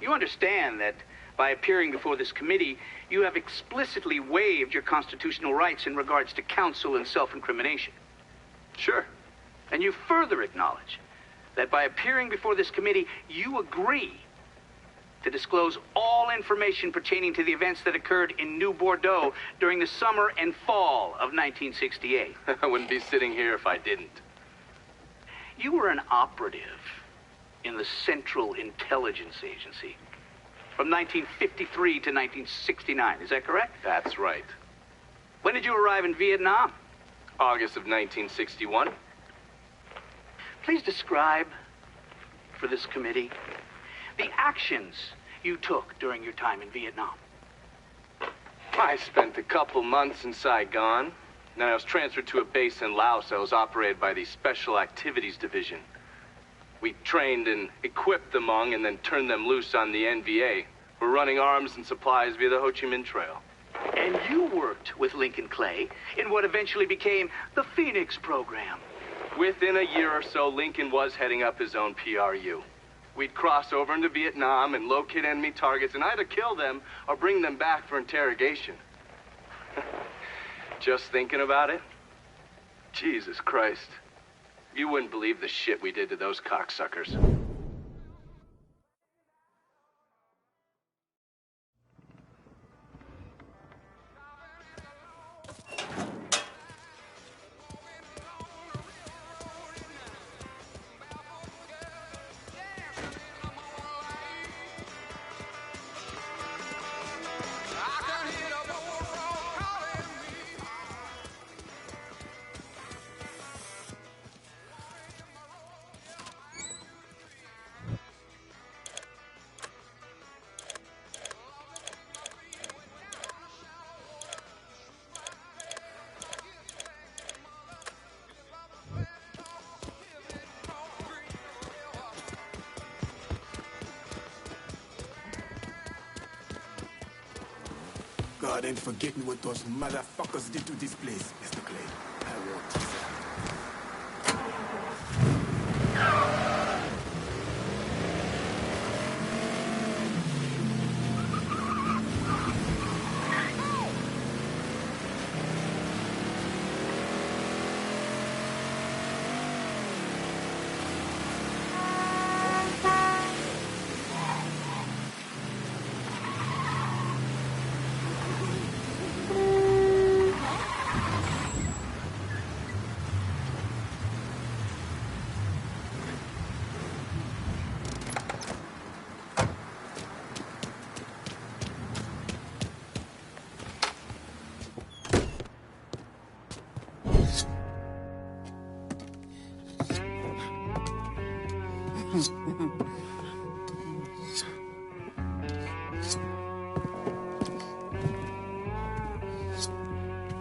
you understand that by appearing before this committee, you have explicitly waived your constitutional rights in regards to counsel and self-incrimination. Sure. And you further acknowledge that by appearing before this committee, you agree to disclose all information pertaining to the events that occurred in New Bordeaux during the summer and fall of 1968. I wouldn't be sitting here if I didn't. You were an operative in the Central Intelligence Agency from 1953 to 1969. Is that correct? That's right. When did you arrive in Vietnam? August of 1961. Please describe for this committee the actions you took during your time in Vietnam. I spent a couple months in Saigon. Then I was transferred to a base in Laos that was operated by the Special Activities Division. We trained and equipped the Hmong and then turned them loose on the NVA. We're running arms and supplies via the Ho Chi Minh Trail. And you worked with Lincoln Clay in what eventually became the Phoenix program. Within a year or so, Lincoln was heading up his own PRU. We'd cross over into Vietnam and locate enemy targets and either kill them or bring them back for interrogation. Just thinking about it? Jesus Christ. You wouldn't believe the shit we did to those cocksuckers. God ain't forgetting what those motherfuckers did to this place, Mr. Clay. I won't tease that.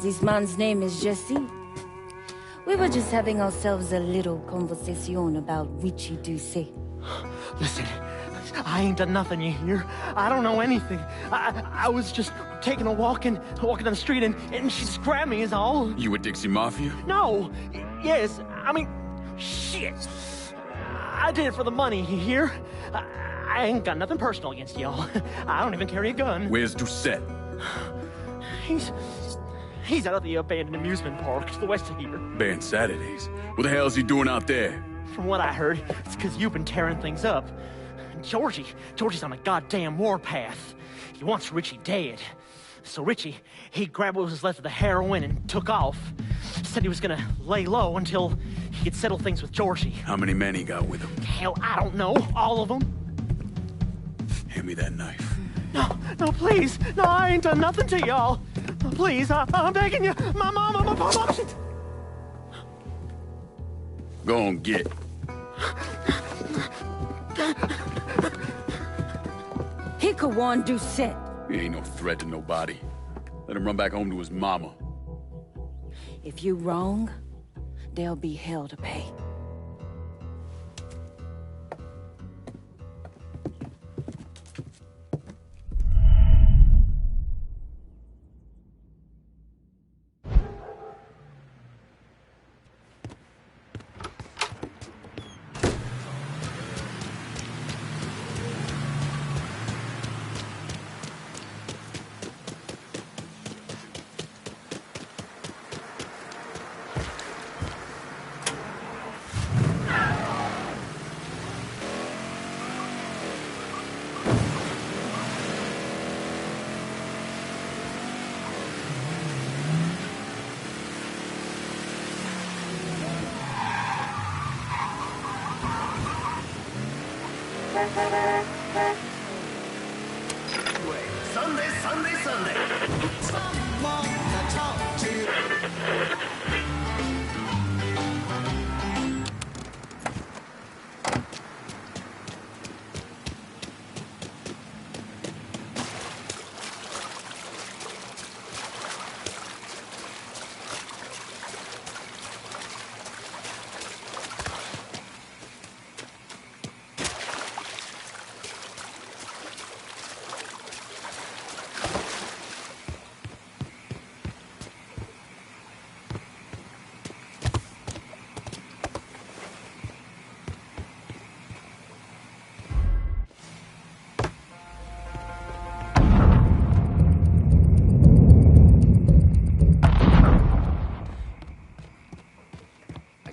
This man's name is Jesse. We were just having ourselves a little conversation about Richie Doucet. Listen, I ain't done nothing, you hear? I don't know anything. I was just taking a walking down the street, and she just grabbed me is all. You with Dixie Mafia? No. Yes, I mean, shit. I did it for the money, you hear? I ain't got nothing personal against y'all. I don't even carry a gun. Where's Doucette? He's out at the abandoned amusement park to the west of here. Banned Saturdays. What the hell's he doing out there? From what I heard, it's because you've been tearing things up. Georgie's on a goddamn warpath. He wants Richie dead. So Richie, he grabbed what was left of the heroin and took off. Said he was gonna lay low until he could settle things with Georgie. How many men he got with him? Hell, I don't know. All of them. Hand me that knife. No, please. No, I ain't done nothing to y'all. Please, I'm begging you. My mama, shit. Go on, get. He could warn Doucette. He ain't no threat to nobody. Let him run back home to his mama. If you wrong, there'll be hell to pay. Sunday. Someone to talk to.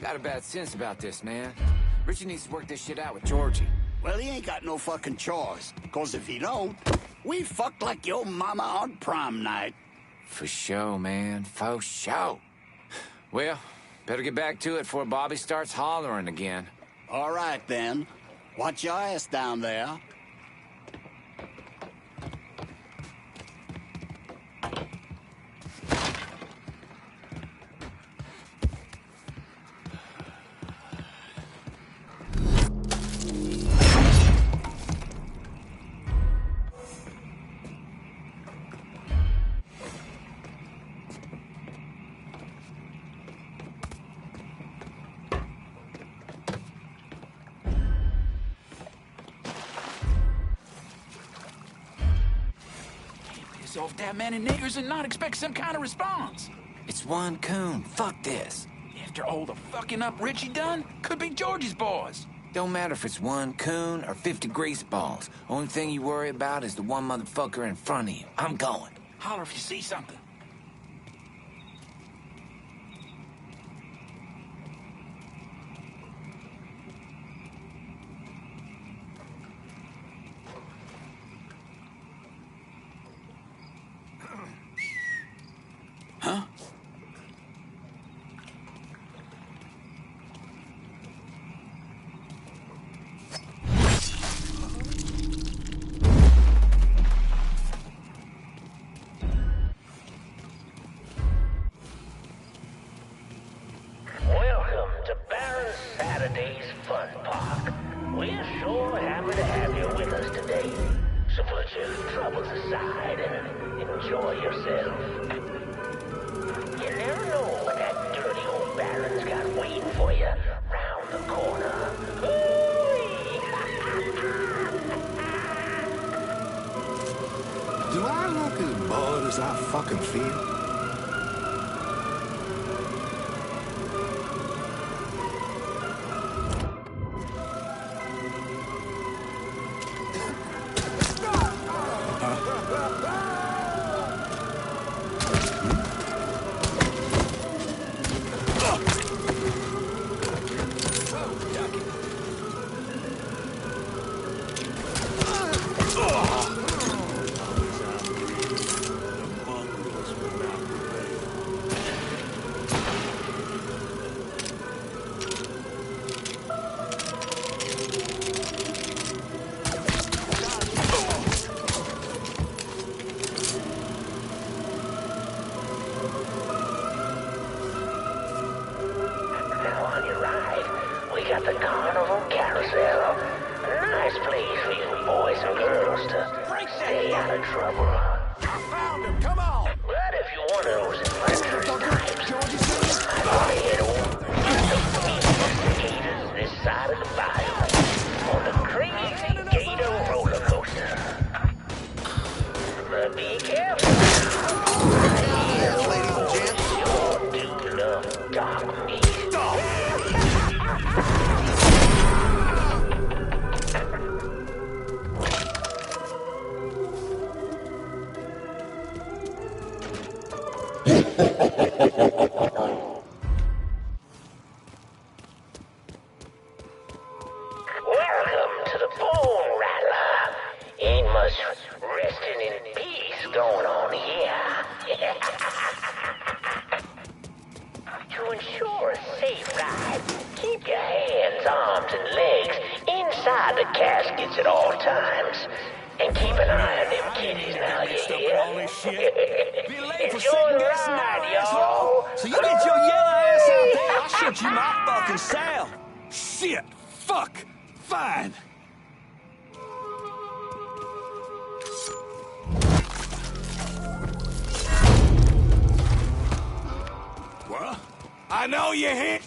Got a bad sense about this, man. Richie needs to work this shit out with Georgie. Well, he ain't got no fucking choice. Cause if he don't, we fucked like your mama on prom night. For sure, man. For sure. Well, better get back to it before Bobby starts hollering again. All right, then. Watch your ass down there. Off that many niggers and not expect some kind of response. It's one coon. Fuck this. After all the fucking up Richie done, could be Georgie's boys. Don't matter if it's one coon or 50 grease balls. Only thing you worry about is the one motherfucker in front of you. I'm going. Holler if you see something. Huh? Welcome to Baron Saturday's Fun Park. We're sure happy to have you with us today. So put your troubles aside and enjoy yourself. You never know what that dirty old Baron's got waiting for you round the corner. as I fucking feel? I know you're here.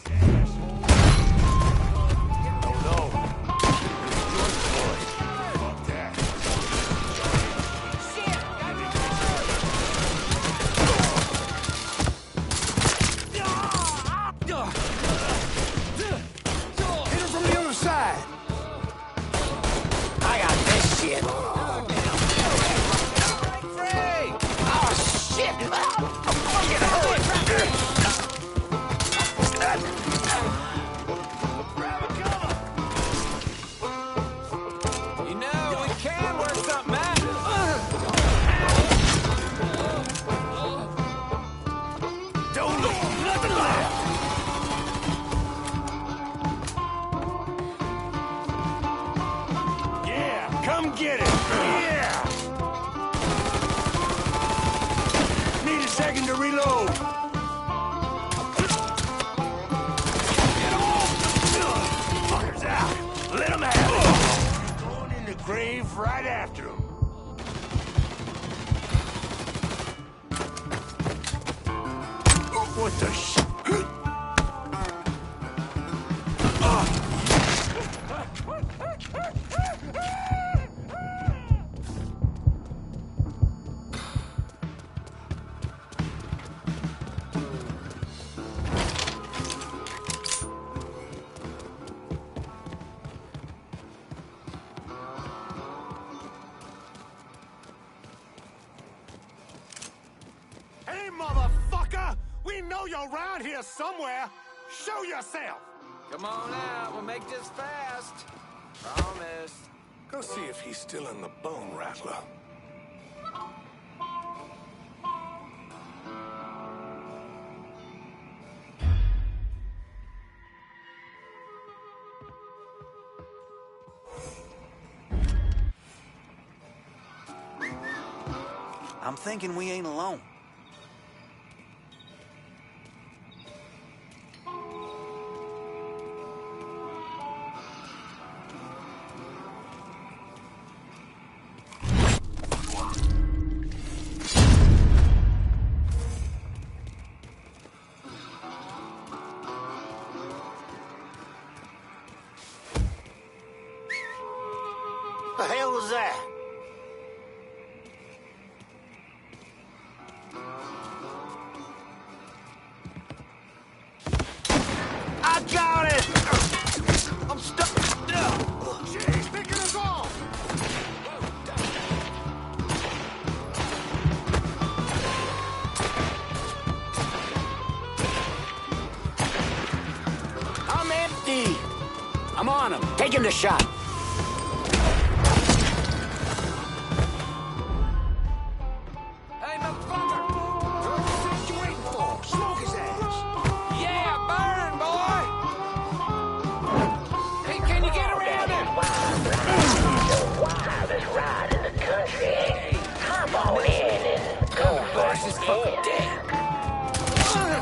Somewhere. Show yourself. Come on out. We'll make this fast. Promise. Go see if he's still in the bone rattler. I'm thinking we ain't alone. The hell was that? D. I'm on him. Taking the shot. Hey, motherfucker! What you waiting for? Smoke his ass! Yeah, burn, boy! Hey, can you get around him? The wildest ride in the country. Hop on in and go for this fucking dick.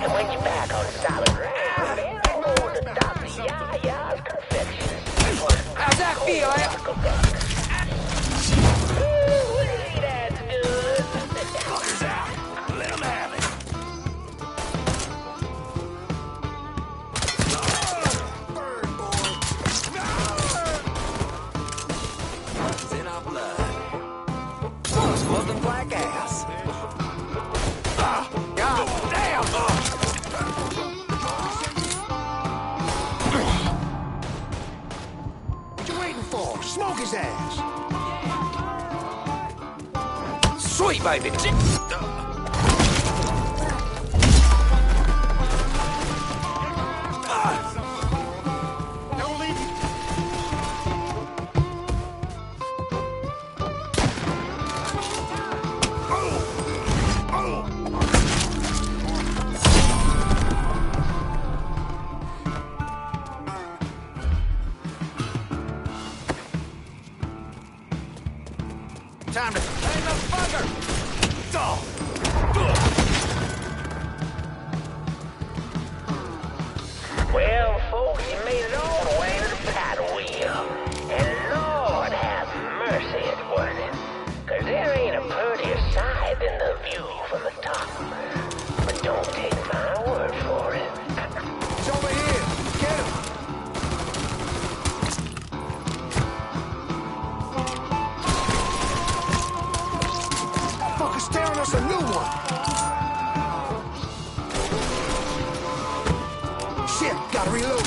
And when you're back on solid ground, head over to Dr. Yaya's Confections. How's that feel, eh? Ooh, that's good. Fuckers out. Let him have it. Burn, boy. It's in our blood. Smoking black ass. God damn! What you waiting for? Smoke his ass. Sweet, baby. Don't leave. Time to... Hey, motherfucker! Well, folks, you made it all the way to the paddle wheel. And Lord have mercy, it's worth it. 'Cause there ain't a prettier sight than the view from the top. But don't take my word for it. He's over here. Get him. That fucker's tearing us a new one. Shit, gotta reload.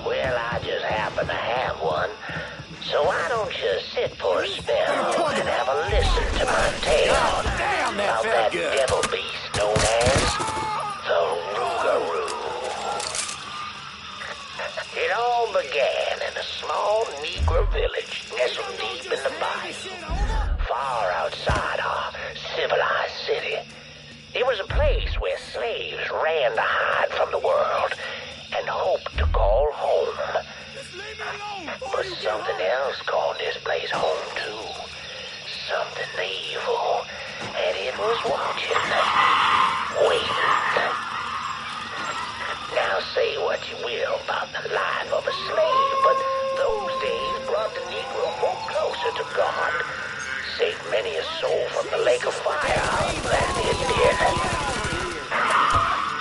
Well, I just happen to have one. So why don't you sit for a spell and have a listen to my tale Damn, that about felt that good. devil beast known as the Rougarou. It all began in a small Negro village nestled deep in the bayou, far outside our civilized city. It was a place where slaves ran to hide from the world and hoped to call home. But something else called this place home too. Something evil. And it was watching. Waiting. Now say what you will about the life of a slave, but those days brought the Negro folk closer to God. Saved many a soul from the lake of fire, that it did.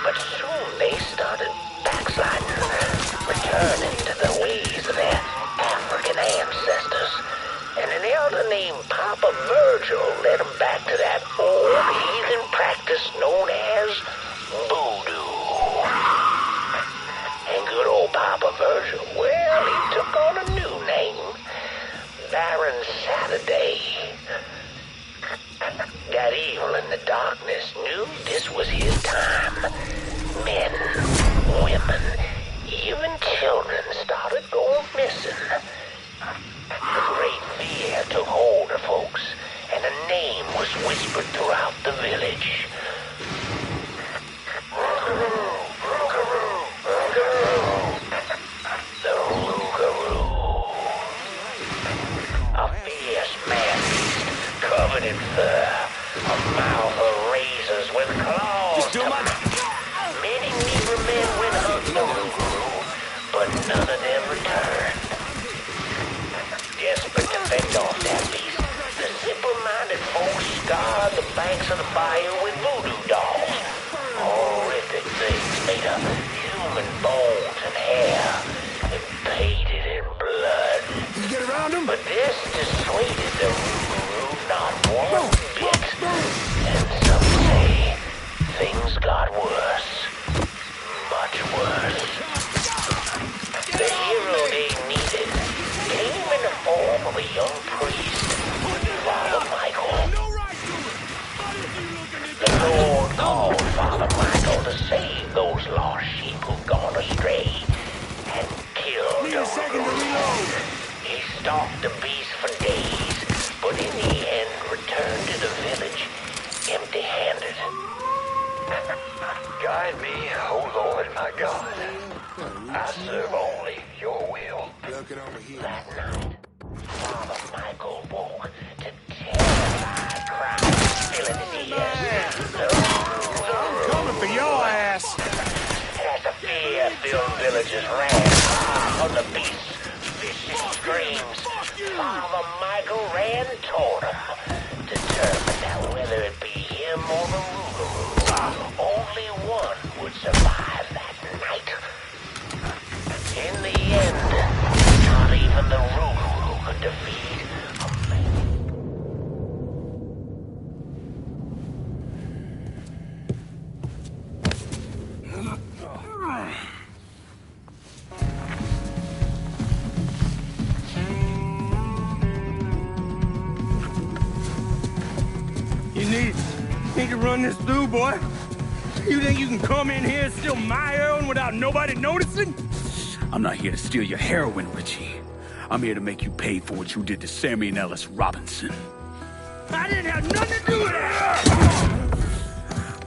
But soon they started backsliding, returning to the ways of their African ancestors. And an elder named Papa Virgil led them back to that old heathen practice known as voodoo. And good old Papa Virgil, well, he took on a new name, Baron Saturday. That evil in the darkness knew this was his time. Men, women, even children started going missing. The great fear took hold of folks, and a name was whispered throughout the village. The Rougarou. A fierce man beast covered in fur, a mouth of razors with claws. Many Negro men went hunting the Rougarou, but none of them returned. Desperate to fend off that beast, the simple-minded folks scoured the banks of the bayou with voodoo dolls. Horrific things made of human bones and hair, and painted in blood. You get around him? But this dissuaded the Rougarou not one bit. And some say things got to save those lost sheep who've gone astray and killed Need a second to reload. He stalked the beast for days, but in the end returned to the village empty-handed. Guide me, O Lord my God. I serve only your will. That night, Father Michael woke to terrified cries filling his ears. I'm coming for your ass. As the fear-filled villagers ran from the beast's vicious screams, Father Michael ran toward him, determined that whether it be him or the Rougarou, only one would survive that night. In the end, not even the Rougarou could defeat a man. You need to run this through, boy. You think you can come in here and steal my heroin without nobody noticing? I'm not here to steal your heroin, Richie. I'm here to make you pay for what you did to Sammy and Ellis Robinson. I didn't have nothing to do with it!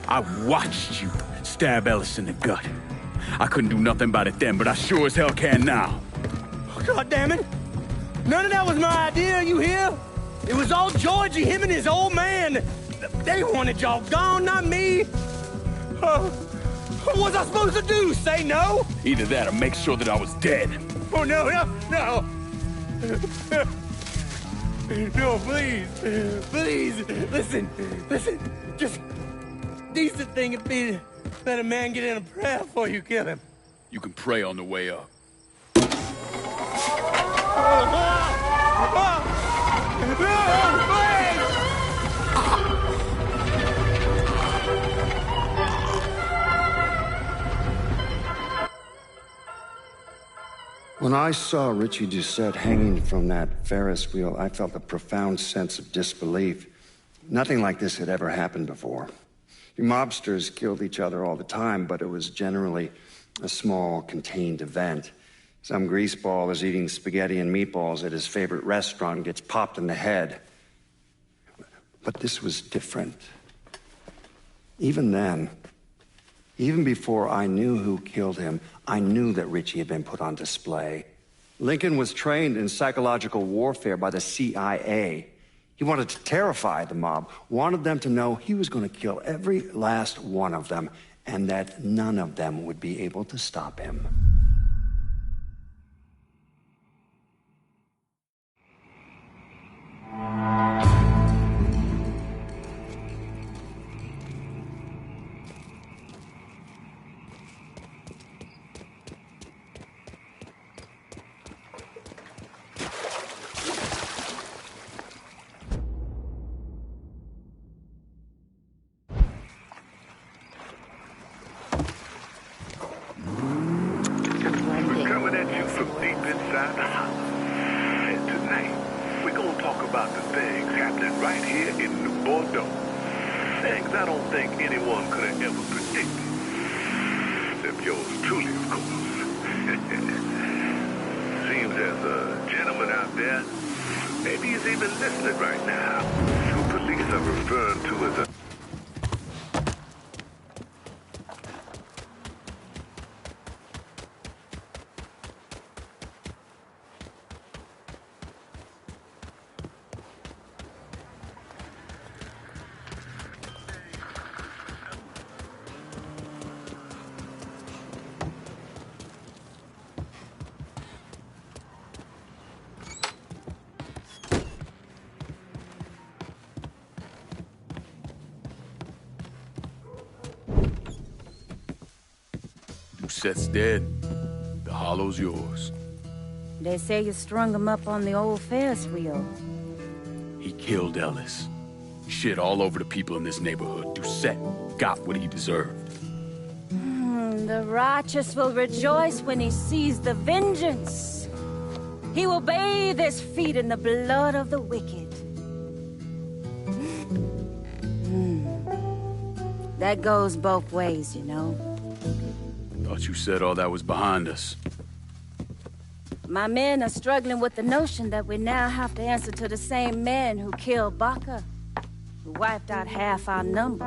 I watched you stab Ellis in the gut. I couldn't do nothing about it then, but I sure as hell can now. God damn it! None of that was my idea, you hear? It was all Georgie, him and his old man. They wanted y'all gone, not me. What was I supposed to do? Say no? Either that or make sure that I was dead. Oh, no. No, please. Please, listen. Just decent thing would be to let a man get in a prayer before you kill him. You can pray on the way up. When I saw Richie Doucette hanging from that Ferris wheel, I felt a profound sense of disbelief. Nothing like this had ever happened before. The mobsters killed each other all the time, but it was generally a small, contained event. Some greaseball is eating spaghetti and meatballs at his favorite restaurant and gets popped in the head. But this was different. Even then, even before I knew who killed him, I knew that Richie had been put on display. Lincoln was trained in psychological warfare by the CIA. He wanted to terrify the mob, wanted them to know he was going to kill every last one of them, and that none of them would be able to stop him. Coming at you from deep inside the house. And tonight, we're gonna talk about the things happening right here in New Bordeaux. Things I don't think anyone could have ever predicted. Except yours truly, of course. Seems there's a gentleman out there. Maybe he's even listening right now. Who police are referring to as a... Doucette's dead. The hollow's yours. They say you strung him up on the old Ferris wheel. He killed Ellis. Shit all over the people in this neighborhood. Doucette got what he deserved. The righteous will rejoice when he sees the vengeance. He will bathe his feet in the blood of the wicked. That goes both ways, you know. Thought you said all that was behind us. My men are struggling with the notion that we now have to answer to the same man who killed Baca, who wiped out half our number.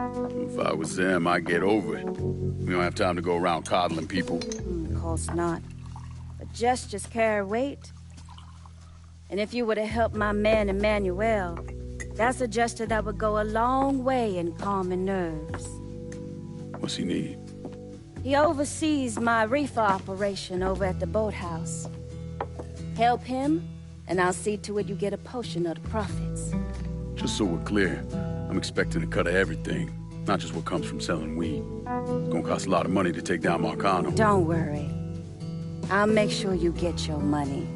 If I was them, I'd get over it. We don't have time to go around coddling people. Of course not. But gestures carry weight. And if you were to help my man Emmanuel, that's a gesture that would go a long way in calming nerves. What's he need? He oversees my reefer operation over at the boathouse. Help him, and I'll see to it you get a portion of the profits. Just so we're clear, I'm expecting a cut of everything, not just what comes from selling weed. It's gonna cost a lot of money to take down Marcano. Don't worry. I'll make sure you get your money.